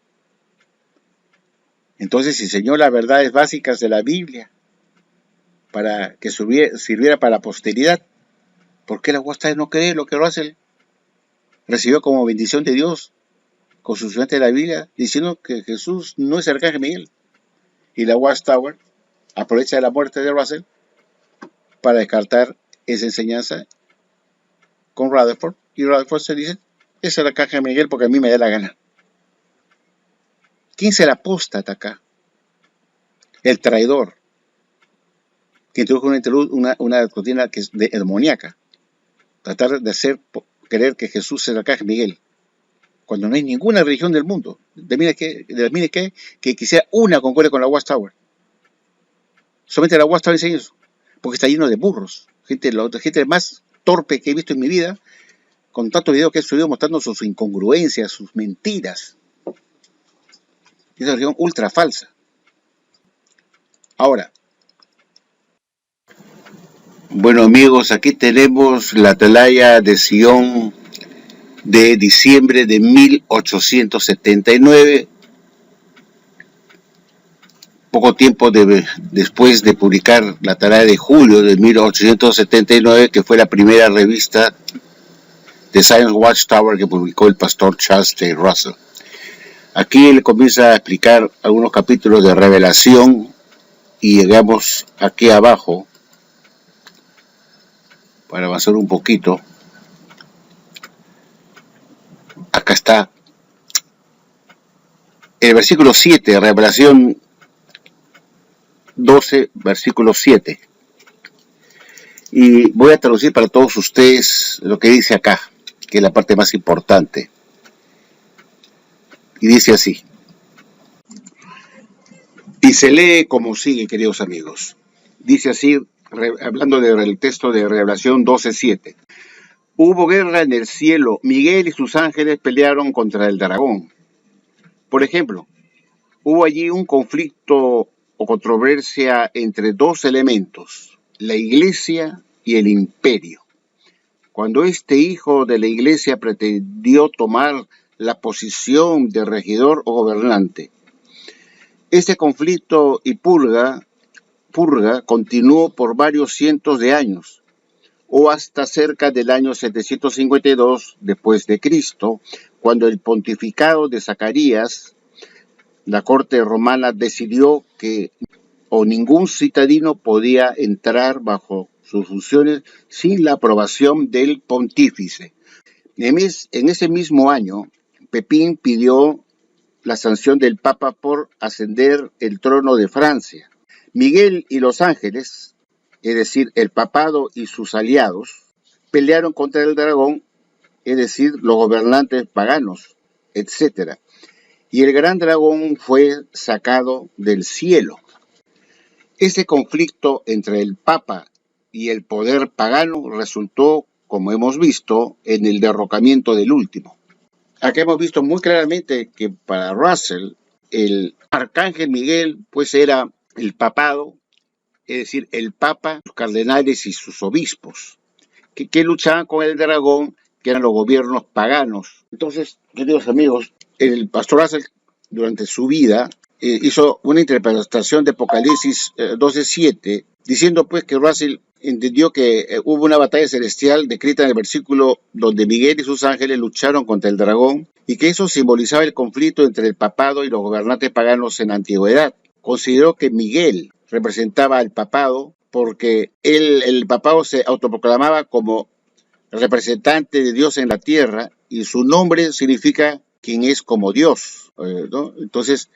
[SPEAKER 1] Entonces enseñó las verdades básicas de la Biblia para que sirviera para la posteridad. ¿Por qué la Watchtower no cree lo que Russell recibió como bendición de Dios con su estudiante de la Biblia, diciendo que Jesús no es el Arcángel Miguel? Y la Watchtower aprovecha la muerte de Russell para descartar esa enseñanza con Rutherford, y Rutherford se dice, es el Arcángel Miguel porque a mí me da la gana. ¿Quién es el apóstata acá? El traidor, que introdujo una doctrina que es demoníaca, tratar de hacer creer que Jesús es el Arcángel Miguel, cuando no hay ninguna religión del mundo. Mire que quisiera una concuerde con la Watchtower. Solamente la Watchtower enseña eso, porque está lleno de burros, gente más torpe que he visto en mi vida, con tantos videos que he subido mostrando sus incongruencias, sus mentiras. Es una religión ultra falsa. Ahora, bueno amigos, aquí tenemos la atalaya de Sion de diciembre de 1879, poco tiempo después de publicar la atalaya de julio de 1879, que fue la primera revista de Science Watchtower que publicó el pastor Charles J. Russell. Aquí él comienza a explicar algunos capítulos de revelación y llegamos aquí abajo, para avanzar un poquito. Acá está el versículo 7, Revelación 12, versículo 7. Y voy a traducir para todos ustedes lo que dice acá, que es la parte más importante. Y dice así. Y se lee como sigue, queridos amigos. Dice así, hablando del texto de Revelación 12:7. Hubo guerra en el cielo. Miguel y sus ángeles pelearon contra el dragón. Por ejemplo, hubo allí un conflicto o controversia entre dos elementos, la iglesia y el imperio. Cuando este hijo de la iglesia pretendió tomar la posición de regidor o gobernante, este conflicto y purga continuó por varios cientos de años, o hasta cerca del año 752 después de Cristo, cuando el pontificado de Zacarías, la corte romana decidió que ningún citadino podía entrar bajo sus funciones sin la aprobación del pontífice. En ese mismo año, Pepín pidió la sanción del Papa por ascender el trono de Francia. Miguel y los ángeles, es decir, el papado y sus aliados, pelearon contra el dragón es decir, los gobernantes paganos, etc. Y el gran dragón fue sacado del cielo. Ese conflicto entre el Papa y el poder pagano resultó, como hemos visto, en el derrocamiento del último. Acá hemos visto muy claramente que para Russell el arcángel Miguel pues era el papado, es decir, el papa, los cardenales y sus obispos, que luchaban con el dragón, que eran los gobiernos paganos. Entonces, queridos amigos, el pastor Russell durante su vida hizo una interpretación de Apocalipsis 12:7, diciendo pues que Russell entendió que hubo una batalla celestial descrita en el versículo donde Miguel y sus ángeles lucharon contra el dragón y que eso simbolizaba el conflicto entre el papado y los gobernantes paganos en la antigüedad. Consideró que Miguel representaba al papado porque el papado se autoproclamaba como representante de Dios en la tierra y su nombre significa quien es como Dios, ¿no? Entonces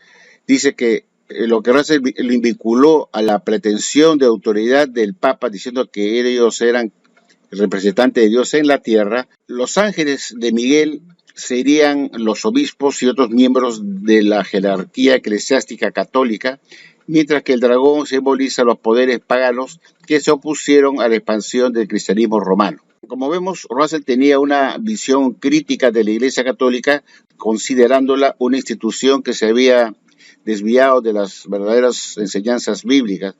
[SPEAKER 1] dice que lo que Russell lo vinculó a la pretensión de autoridad del Papa, diciendo que ellos eran representantes de Dios en la tierra. Los ángeles de Miguel serían los obispos y otros miembros de la jerarquía eclesiástica católica, mientras que el dragón simboliza los poderes paganos que se opusieron a la expansión del cristianismo romano. Como vemos, Russell tenía una visión crítica de la Iglesia Católica, considerándola una institución que se había desviado de las verdaderas enseñanzas bíblicas.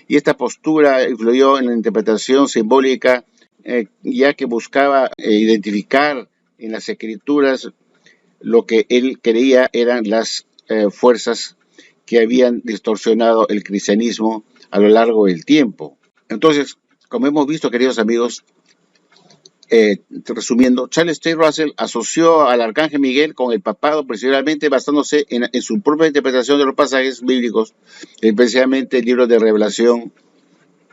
[SPEAKER 1] Y esta postura influyó en la interpretación simbólica, ya que buscaba identificar en las escrituras lo que él creía eran las fuerzas que habían distorsionado el cristianismo a lo largo del tiempo. Entonces, como hemos visto, queridos amigos, resumiendo, Charles Taze Russell asoció al arcángel Miguel con el papado, principalmente basándose en su propia interpretación de los pasajes bíblicos, especialmente el libro de Revelación,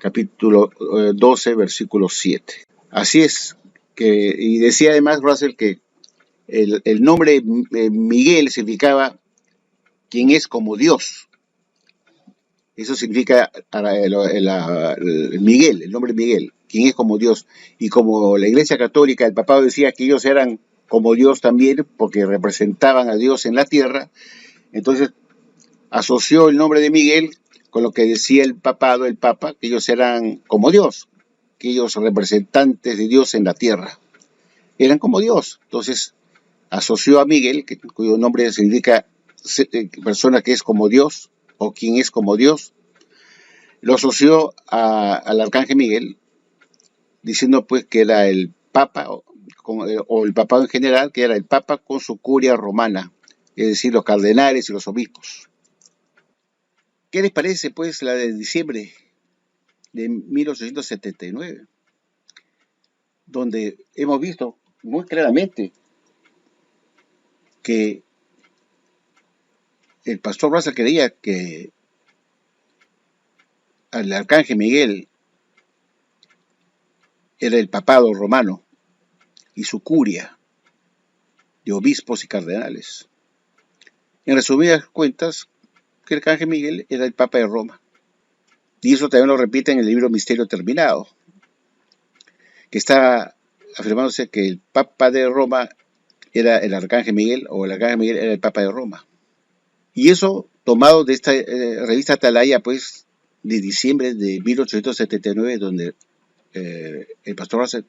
[SPEAKER 1] capítulo 12, versículo 7. Así es, y decía además Russell que el nombre Miguel significaba quien es como Dios. Eso significa el Miguel, el nombre Miguel, quien es como Dios. Y como la Iglesia Católica, el papado decía que ellos eran como Dios también, porque representaban a Dios en la tierra, entonces asoció el nombre de Miguel con lo que decía el papado, el papa, que ellos eran como Dios, que ellos representantes de Dios en la tierra. Eran como Dios. Entonces asoció a Miguel, cuyo nombre significa persona que es como Dios, o quien es como Dios, lo asoció al arcángel Miguel, diciendo pues que era el Papa, o el papado en general, que era el Papa con su curia romana, es decir, los cardenales y los obispos. ¿Qué les parece pues la de diciembre de 1879? Donde hemos visto muy claramente que el pastor Russell creía que el arcángel Miguel era el papado romano y su curia de obispos y cardenales. En resumidas cuentas, que el arcángel Miguel era el papa de Roma. Y eso también lo repite en el libro Misterio Terminado, que está afirmándose que el papa de Roma era el arcángel Miguel, o el arcángel Miguel era el papa de Roma. Y eso tomado de esta revista Atalaya, pues, de diciembre de 1879, donde el pastor Russell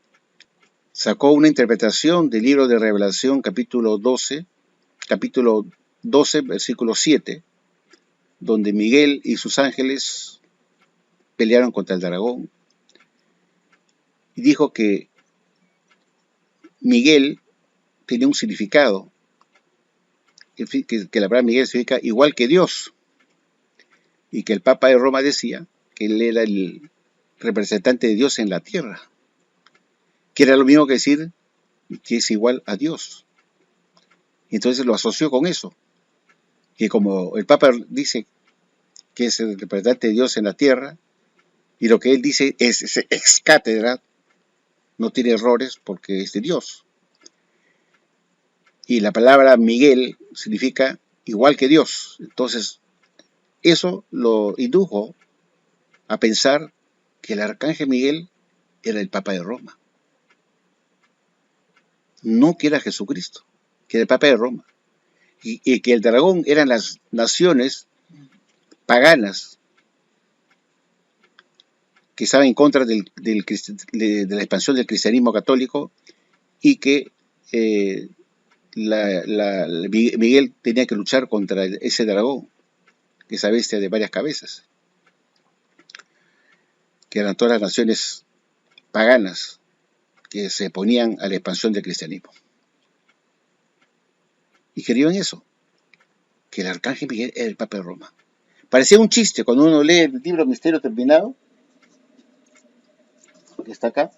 [SPEAKER 1] sacó una interpretación del libro de Revelación, capítulo 12, versículo 7, donde Miguel y sus ángeles pelearon contra el dragón, y dijo que Miguel tenía un significado, que la palabra Miguel significa igual que Dios, y que el Papa de Roma decía que él era el representante de Dios en la tierra, que era lo mismo que decir que es igual a Dios. Y entonces lo asoció con eso, que como el Papa dice que es el representante de Dios en la tierra, y lo que él dice es ex cátedra, no tiene errores porque es de Dios. Y la palabra Miguel significa igual que Dios. Entonces, eso lo indujo a pensar que el arcángel Miguel era el Papa de Roma. no que era Jesucristo, que era el Papa de Roma, y que el dragón eran las naciones paganas que estaban en contra de la expansión del cristianismo católico y que Miguel tenía que luchar contra ese dragón, esa bestia de varias cabezas, que eran todas las naciones paganas que se oponían a la expansión del cristianismo. Y creyó en eso, que el arcángel Miguel era el Papa de Roma. Parecía un chiste cuando uno lee el libro Misterio Terminado, que está acá.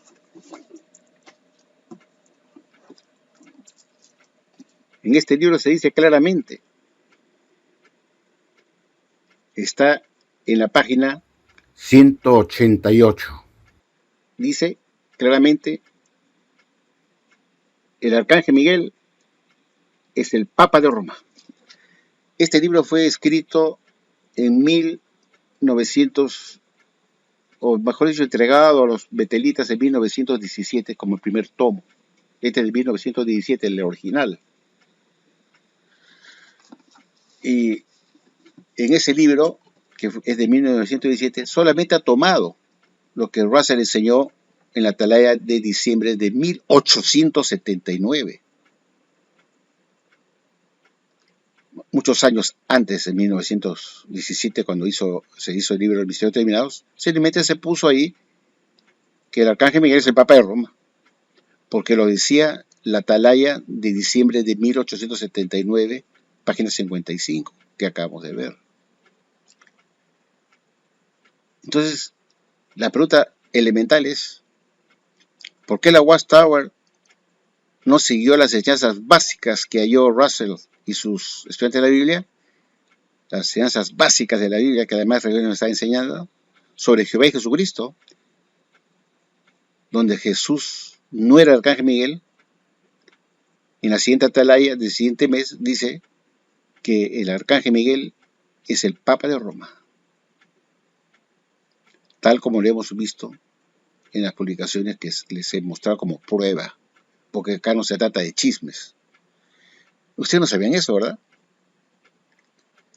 [SPEAKER 1] En este libro se dice claramente, está en la página 188. Dice claramente, el arcángel Miguel es el Papa de Roma. Este libro fue escrito en 1900, o mejor dicho, entregado a los betelitas en 1917 como el primer tomo. Este es de 1917, el original. Y en ese libro, que es de 1917, solamente ha tomado lo que Russell enseñó en la atalaya de diciembre de 1879. Muchos años antes, en 1917, cuando se hizo el libro del Misterio Terminado, simplemente se puso ahí que el arcángel Miguel es el Papa de Roma, porque lo decía la atalaya de diciembre de 1879, página 55, que acabamos de ver. Entonces, la pregunta elemental es, ¿por qué la Watchtower no siguió las enseñanzas básicas que halló Russell y sus estudiantes de la Biblia? Las enseñanzas básicas de la Biblia, que además nos está enseñando, sobre Jehová y Jesucristo, donde Jesús no era el arcángel Miguel. En la siguiente atalaya del siguiente mes dice que el arcángel Miguel es el Papa de Roma, tal como lo hemos visto en las publicaciones que les he mostrado como prueba, porque acá no se trata de chismes. Ustedes no sabían eso, ¿verdad?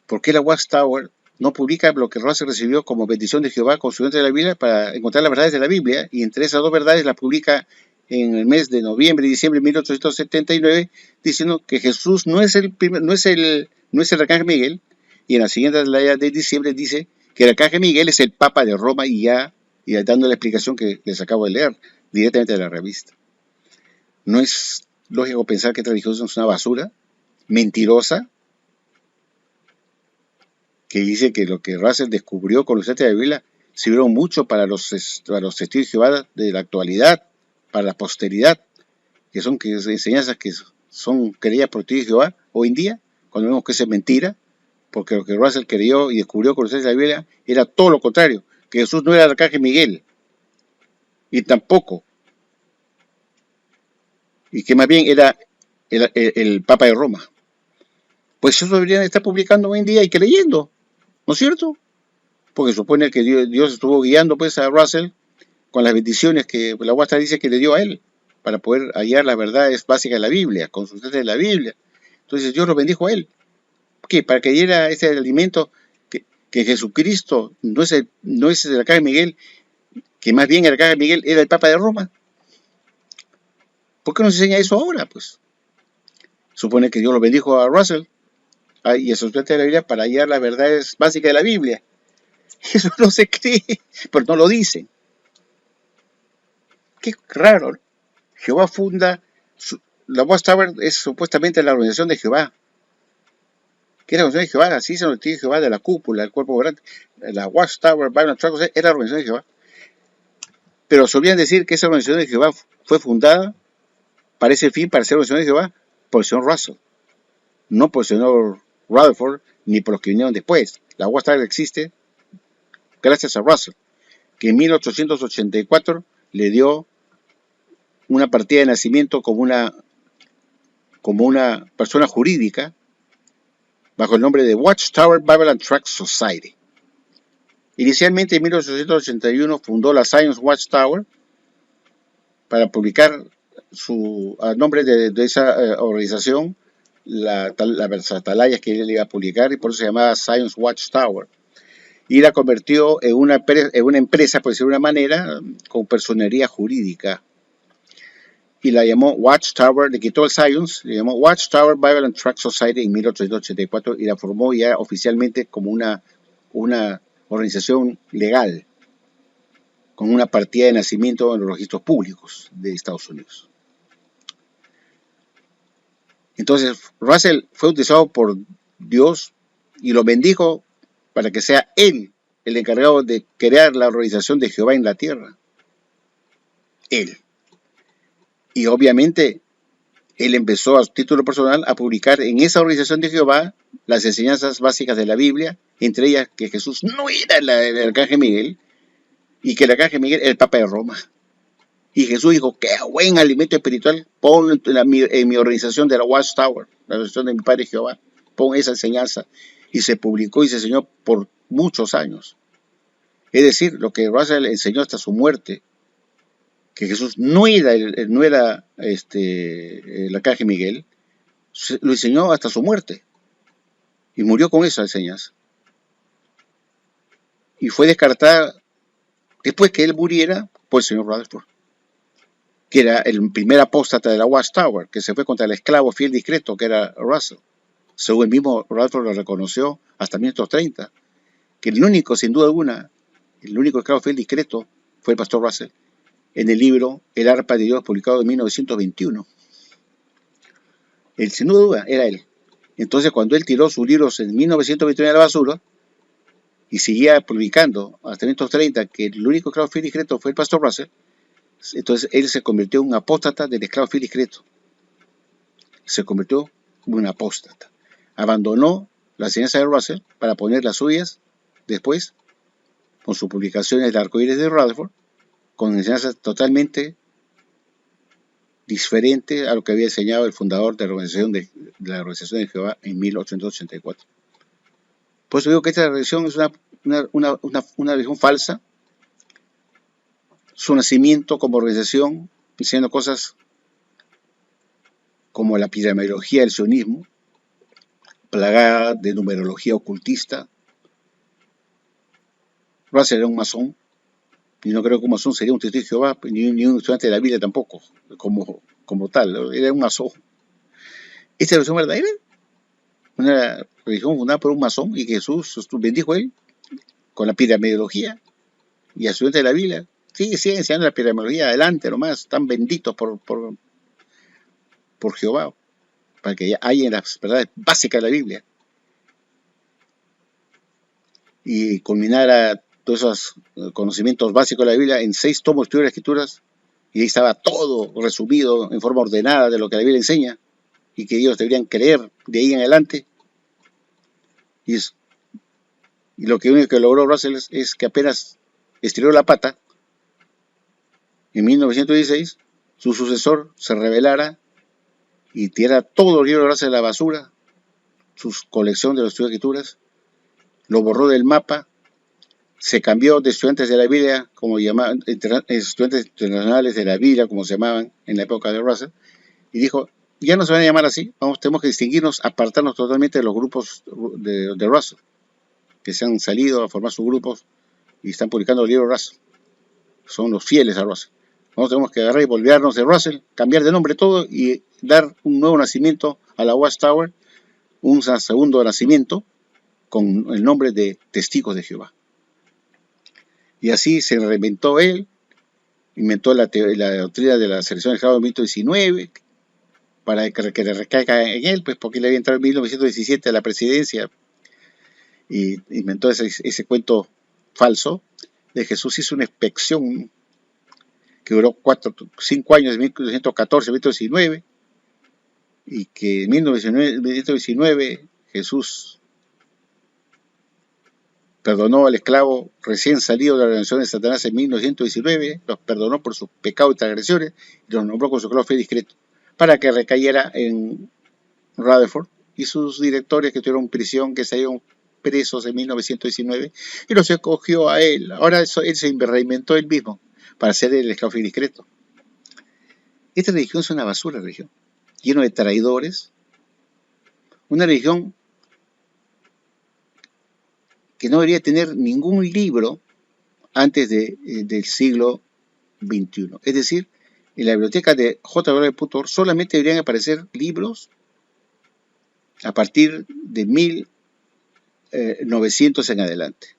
[SPEAKER 1] ¿Por qué la Watchtower no publica lo que Russell recibió como bendición de Jehová con su de la Biblia para encontrar las verdades de la Biblia? Y entre esas dos verdades las publica en el mes de noviembre y diciembre de 1879, diciendo que Jesús no es el arcángel Miguel, y en la siguiente atalaya de diciembre dice que el arcángel Miguel es el Papa de Roma, y dando la explicación que les acabo de leer directamente de la revista. ¿No es lógico pensar que esta religión es una basura, mentirosa, que dice que lo que Russell descubrió con los estudiantes de la Biblia sirvió mucho para los testigos de Jehová de la actualidad, para la posteridad, que son enseñanzas que son creídas por testigos de Jehová hoy en día, cuando vemos que eso es mentira, porque lo que Russell creyó y descubrió con los estudiantes de la Biblia era todo lo contrario, que Jesús no era el arcángel Miguel, y tampoco, y que más bien era el Papa de Roma. Pues eso deberían estar publicando hoy en día y creyendo, ¿no es cierto? Porque supone que Dios estuvo guiando pues a Russell con las bendiciones que la Watchtower dice que le dio a él para poder hallar las verdades básicas de la Biblia, consultar de la Biblia. Entonces Dios lo bendijo a él. ¿Qué? Para que diera ese alimento que Jesucristo no es el arcángel Miguel, que más bien el arcángel Miguel era el Papa de Roma. ¿Por qué no se enseña eso ahora? Pues supone que Dios lo bendijo a Russell y a sus estudiantes de la Biblia para hallar las verdades básicas de la Biblia. Eso no se cree, pero no lo dicen. Qué raro. Jehová funda, la Watchtower es supuestamente la organización de Jehová. ¿Qué es la organización de Jehová? Así se nos dice Jehová de la cúpula, el cuerpo grande. La Watchtower, Bible Tract, era la organización de Jehová. Pero solían decir que esa organización de Jehová fue fundada para ese fin, para ser organización de Jehová, por el señor Russell. No por el señor Rutherford, ni por los que vinieron después. La Watchtower existe gracias a Russell, que en 1884 le dio una partida de nacimiento como una persona jurídica bajo el nombre de Watchtower Bible and Tract Society. Inicialmente en 1881 fundó la Science Watchtower para publicar a nombre de esa organización las atalayas que él iba a publicar, y por eso se llamaba Science Watchtower. Y la convirtió en una empresa, por decirlo de una manera, con personería jurídica. Y la llamó Watchtower, le quitó el Science, le llamó Watchtower Bible and Tract Society en 1884 y la formó ya oficialmente como una organización legal, con una partida de nacimiento en los registros públicos de Estados Unidos. Entonces, Russell fue utilizado por Dios y lo bendijo para que sea él el encargado de crear la organización de Jehová en la tierra. Él. Y obviamente, él empezó a título personal a publicar en esa organización de Jehová las enseñanzas básicas de la Biblia, entre ellas que Jesús no era el arcángel Miguel y que el arcángel Miguel era el Papa de Roma. Y Jesús dijo, qué buen alimento espiritual, ponlo en mi organización de la Watchtower, la organización de mi Padre Jehová, pon esa enseñanza. Y se publicó y se enseñó por muchos años. Es decir, lo que Russell enseñó hasta su muerte, que Jesús no era el arcángel Miguel, lo enseñó hasta su muerte. Y murió con esa enseñanza. Y fue descartada después que él muriera por el señor Rutherford, que era el primer apóstata de la Watchtower, que se fue contra el esclavo fiel discreto que era Russell. Según el mismo Rutherford lo reconoció hasta 1930, que el único, sin duda alguna, el único esclavo fiel discreto fue el pastor Russell, en el libro El arpa de Dios, publicado en 1921. Él, sin duda, era él. Entonces, cuando él tiró sus libros en 1921 a la basura, y seguía publicando hasta 1930 que el único esclavo fiel discreto fue el pastor Russell, entonces él se convirtió en un apóstata del esclavo fiel discreto. Se convirtió en un apóstata. Abandonó la enseñanza de Russell para poner las suyas después, con sus publicaciones de Arcoíris de Rutherford, con enseñanzas totalmente diferentes a lo que había enseñado el fundador de la Organización de Jehová en 1884. Por eso digo que esta religión es una religión falsa. Su nacimiento como organización, enseñando cosas como la piramidología del sionismo, plagada de numerología ocultista. Russell era un masón, y no creo que un masón sería un testigo de Jehová, ni un estudiante de la Biblia tampoco, como tal, era un masón. ¿Esta religión verdadera? Una religión fundada por un masón y que Jesús bendijo a él con la piramidología y a estudiantes de la Biblia. Siguen enseñando la piramidología, adelante nomás, están benditos por Jehová, para que haya las verdades básicas de la Biblia. Y culminara todos esos conocimientos básicos de la Biblia en 6 tomos de estudio de las Escrituras, y ahí estaba todo resumido en forma ordenada de lo que la Biblia enseña, y que ellos deberían creer de ahí en adelante. Y lo que único que logró Russell es que apenas estiró la pata, en 1916, su sucesor se rebelara y tirara todos los libros de Russell a la basura, su colección de los estudios de Escrituras, lo borró del mapa, se cambió de estudiantes de la Biblia, como llamaban, estudiantes internacionales de la Biblia, como se llamaban en la época de Russell, y dijo, ya no se van a llamar así, tenemos que distinguirnos, apartarnos totalmente de los grupos de Russell, que se han salido a formar sus grupos y están publicando el libro de Russell. Son los fieles a Russell. Nosotros tenemos que agarrar y volvernos de Russell, cambiar de nombre todo y dar un nuevo nacimiento a la Watchtower, un segundo nacimiento con el nombre de Testigos de Jehová. Y así se reinventó él, inventó la doctrina de la selección del grado 19, para que le recaiga en él, pues porque él había entrado en 1917 a la presidencia y inventó ese cuento falso de Jesús. Hizo una inspección que duró 5 años, de 1914 a 1919, y que en 1919 Jesús perdonó al esclavo recién salido de la organización de Satanás en 1919, los perdonó por sus pecados y transgresiones y los nombró con su esclavo fiel discreto, para que recayera en Rutherford y sus directores que estuvieron en prisión, que salieron presos en 1919, y los escogió a él. Ahora él se reinventó él mismo para ser el esclavo fiel discreto. Esta religión es una basura, religión, lleno de traidores, una religión que no debería tener ningún libro antes del siglo XXI. Es decir, en la biblioteca de J.W. solamente deberían aparecer libros a partir de 1900 en adelante.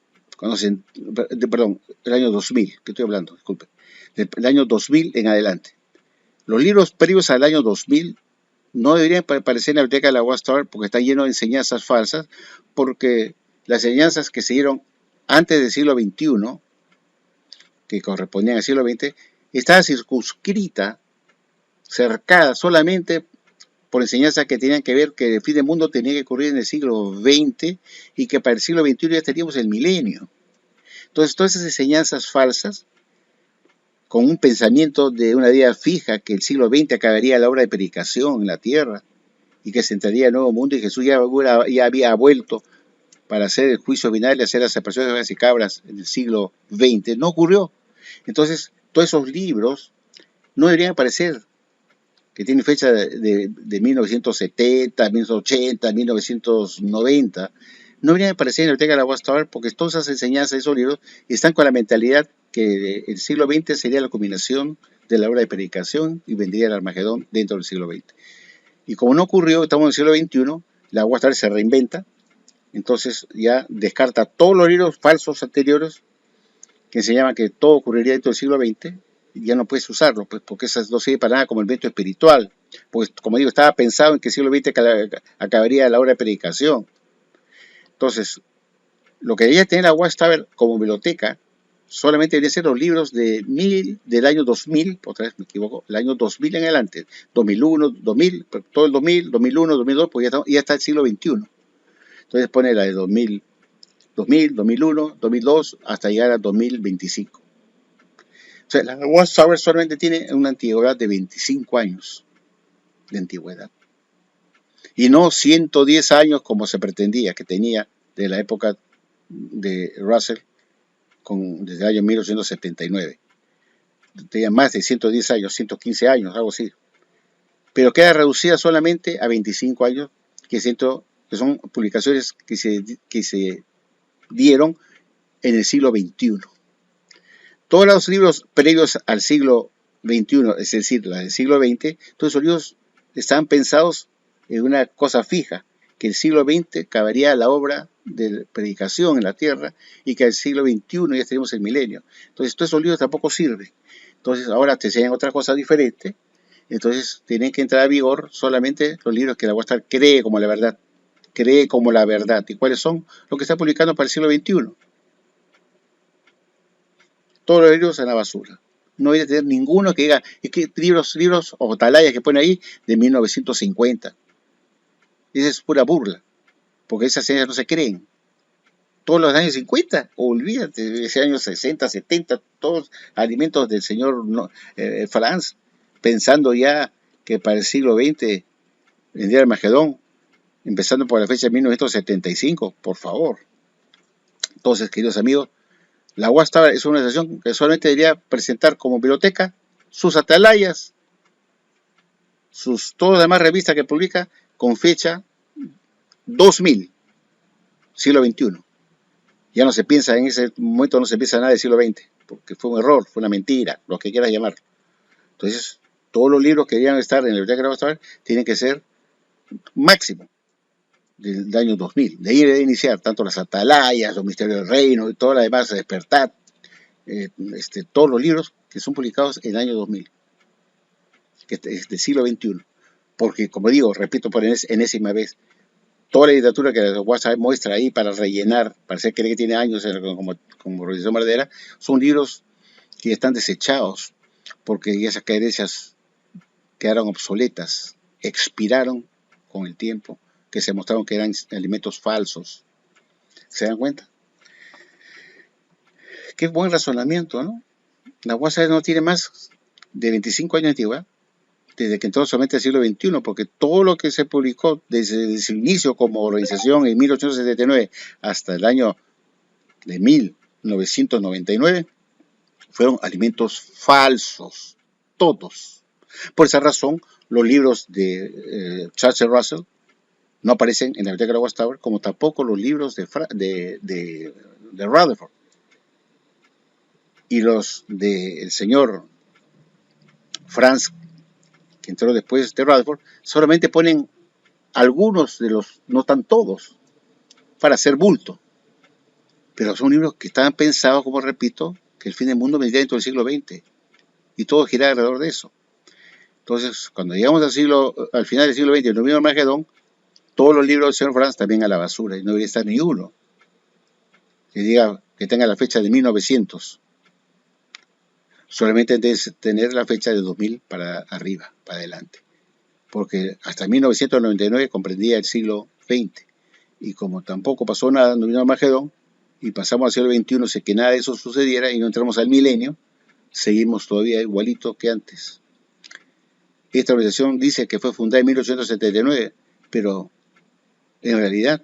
[SPEAKER 1] Perdón, el año 2000, que estoy hablando, disculpe. Del año 2000 en adelante. Los libros previos al año 2000 no deberían aparecer en la biblioteca de la Watchtower porque está lleno de enseñanzas falsas, porque las enseñanzas que se dieron antes del siglo XXI, que correspondían al siglo XX, estaba circunscrita, cercada solamente por enseñanzas que tenían que ver que el fin del mundo tenía que ocurrir en el siglo XX y que para el siglo XXI ya teníamos el milenio. Entonces, todas esas enseñanzas falsas, con un pensamiento de una idea fija que el siglo XX acabaría la obra de predicación en la tierra y que se entraría el nuevo mundo y Jesús ya había vuelto para hacer el juicio final y hacer la separación de ovejas y cabras en el siglo XX, no ocurrió. Entonces, todos esos libros no deberían aparecer, que tienen fecha de 1970, 1980, 1990, no deberían aparecer en la biblioteca de la Watchtower porque todas esas enseñanzas de esos libros están con la mentalidad que el siglo XX sería la culminación de la obra de predicación y vendría el Armagedón dentro del siglo XX. Y como no ocurrió, estamos en el siglo XXI, la Watchtower se reinventa, entonces ya descarta todos los libros falsos anteriores que enseñaban que todo ocurriría dentro del siglo XX, y ya no puedes usarlo, pues, porque eso no sirve para nada como evento espiritual. Pues, como digo, estaba pensado en que el siglo XX acabaría la hora de predicación. Entonces, lo que debería tener la Watchtower como biblioteca solamente deberían ser los libros del año 2000, otra vez me equivoco, el año 2000 en adelante, 2001, 2000, todo el 2000, 2001, 2002, pues ya está el siglo XXI. Entonces pone la de 2000, 2001, 2002, hasta llegar a 2025. O sea, la Watchtower solamente tiene una antigüedad de 25 años de antigüedad. Y no 110 años como se pretendía que tenía de la época de Russell desde el año 1879. Tenía más de 110 años, 115 años, algo así. Pero queda reducida solamente a 25 años, que son publicaciones que se dieron en el siglo XXI. Todos los libros previos al siglo XXI, es decir, la del siglo XX, todos esos libros estaban pensados en una cosa fija, que el siglo XX acabaría la obra de predicación en la tierra y que al siglo XXI ya tenemos el milenio. Entonces, todos esos libros tampoco sirven. Entonces, ahora te enseñan otra cosa diferente. Entonces, tienen que entrar a vigor solamente los libros que la Watchtower cree como la verdad. Cree como la verdad. ¿Y cuáles son? Los que está publicando para el siglo XXI. Todos los libros en la basura. No voy a tener ninguno que diga, es que libros o atalayas que pone ahí de 1950. Esa es pura burla, porque esas señas no se creen. Todos los años 50, olvídate, de ese año 60, 70, todos alimentos del señor Franz, pensando ya que para el siglo XX vendría el Armagedón, empezando por la fecha de 1975, por favor. Entonces, queridos amigos, la Watchtower es una organización que solamente debería presentar como biblioteca sus atalayas, todas las demás revistas que publica con fecha 2000, siglo XXI. Ya no se piensa en ese momento, no se piensa nada del siglo XX, porque fue un error, fue una mentira, lo que quieras llamar. Entonces, todos los libros que deberían estar en la biblioteca de la Watchtower tienen que ser máximo del año 2000. De ahí debe iniciar tanto las atalayas, los misterios del reino y todo lo demás, despertar. Todos los libros que son publicados en el año 2000, que es del siglo XXI. Porque, como digo, repito por enésima vez, toda la literatura que la Watchtower muestra ahí para rellenar, para hacer creer que tiene años como Organización Verdadera, son libros que están desechados, porque esas creencias quedaron obsoletas, expiraron con el tiempo, que se mostraron que eran alimentos falsos. ¿Se dan cuenta? Qué buen razonamiento, ¿no? La Watchtower no tiene más de 25 años de antigüedad, desde que entró solamente el siglo XXI, porque todo lo que se publicó desde su inicio como organización en 1879 hasta el año de 1999 fueron alimentos falsos, todos. Por esa razón, los libros de Charles Russell no aparecen en la biblioteca de la Watchtower, como tampoco los libros de Rutherford. Y los del señor Franz, que entró después de Rutherford, solamente ponen algunos de los, no tan todos, para hacer bulto. Pero son libros que estaban pensados, como repito, que el fin del mundo vendría dentro del siglo XX. Y todo gira alrededor de eso. Entonces, cuando llegamos al final del siglo XX, el dominio de Armagedón, todos los libros del señor Franz también a la basura, y no debería estar ni uno que diga que tenga la fecha de 1900. Solamente debe tener la fecha de 2000 para arriba, para adelante. Porque hasta 1999 comprendía el siglo XX. Y como tampoco pasó nada en el dominio de Armagedón, y pasamos al siglo XXI sin que nada de eso sucediera, y no entramos al milenio, seguimos todavía igualito que antes. Esta organización dice que fue fundada en 1879, pero en realidad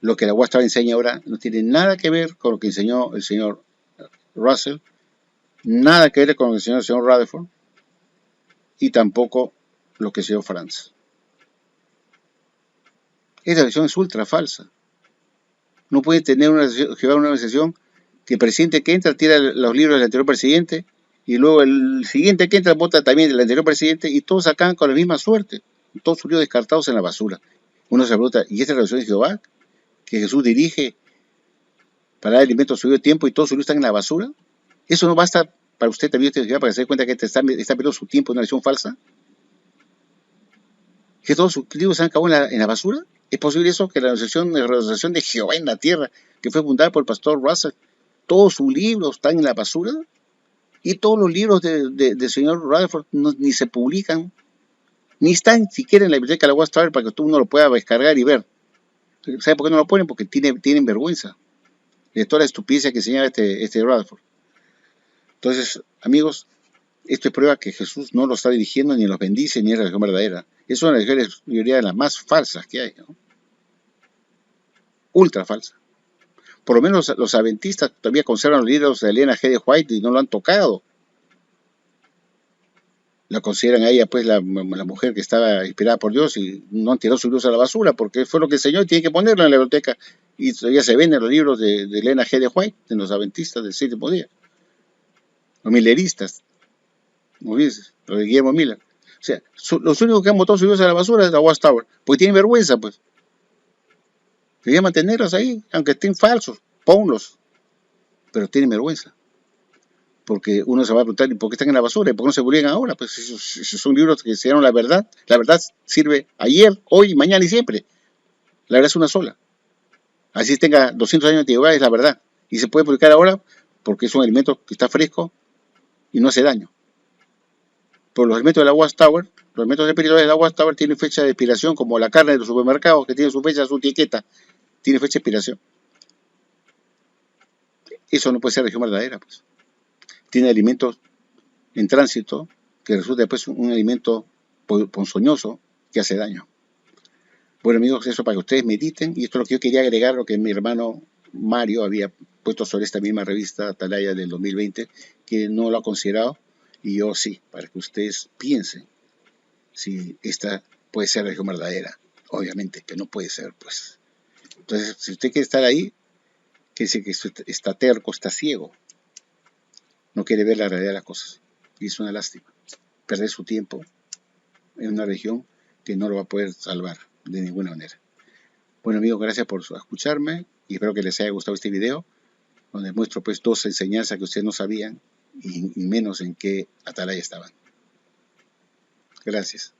[SPEAKER 1] lo que la Watchtower enseña ahora no tiene nada que ver con lo que enseñó el señor Russell, nada que ver con lo que enseñó el señor Rutherford, y tampoco lo que enseñó Franz. Esta versión es ultra falsa. No puede tener llevar una organización que el presidente que entra tira los libros del anterior presidente, y luego el siguiente que entra vota también del anterior presidente, y todos acaban con la misma suerte, todos sus libros descartados en la basura. Uno se pregunta, ¿y esta es la relación de Jehová que Jesús dirige para dar alimento a su tiempo y todos sus libros están en la basura? ¿Eso no basta para usted también para que se dé cuenta que está perdiendo su tiempo en una religión falsa? ¿Que todos sus libros se han acabado en la basura? ¿Es posible eso? Que la organización de Jehová en la tierra, que fue fundada por el pastor Russell, todos sus libros están en la basura, y todos los libros del señor Rutherford ni se publican, ni están siquiera en la biblioteca de la Watchtower para que todo uno lo pueda descargar y ver. ¿Sabe por qué no lo ponen? Porque tienen vergüenza de toda la estupidez que enseñaba este Rutherford. Entonces, amigos, esto es prueba que Jesús no lo está dirigiendo, ni los bendice, ni es la religión verdadera. Es una religión de las más falsas que hay, ¿no? Ultra falsa. Por lo menos los adventistas todavía conservan los libros de Elena G. de White y no lo han tocado. La consideran a ella pues la mujer que estaba inspirada por Dios, y no han tirado sus libros a la basura porque fue lo que enseñó y tiene que ponerlo en la biblioteca. Y todavía se venden los libros de Elena G. de White, de los adventistas del séptimo día. Los milleristas, como dices, los de Guillermo Miller. O sea, los únicos que han botado sus libros a la basura es la Watchtower, porque tienen vergüenza, pues. Querían mantenerlos ahí, aunque estén falsos, ponlos. Pero tienen vergüenza. Porque uno se va a preguntar, ¿por qué están en la basura? ¿Y por qué no se publican ahora? Pues esos son libros que enseñaron la verdad. La verdad sirve ayer, hoy, mañana y siempre. La verdad es una sola. Así tenga 200 años de antigüedad, es la verdad. Y se puede publicar ahora porque es un alimento que está fresco y no hace daño. Pero los elementos de la Watchtower, los elementos espirituales de la Watchtower tienen fecha de expiración, como la carne de los supermercados, que tiene su fecha, su etiqueta, tiene fecha de expiración. Eso no puede ser religión verdadera, pues. Tiene alimentos en tránsito que resulta después un alimento ponzoñoso que hace daño. Bueno, amigos, eso para que ustedes mediten, y esto es lo que yo quería agregar, lo que mi hermano Mario había puesto sobre esta misma revista Atalaya del 2020, que no lo ha considerado, y yo sí, para que ustedes piensen si esta puede ser religión verdadera. Obviamente que no puede ser, pues. Entonces, si usted quiere estar ahí, quiere decir que está terco, está ciego, no quiere ver la realidad de las cosas, y es una lástima perder su tiempo en una religión que no lo va a poder salvar de ninguna manera. Bueno, amigos, gracias por escucharme y espero que les haya gustado este video, donde muestro pues dos enseñanzas que ustedes no sabían y menos en qué atalaya estaban. Gracias.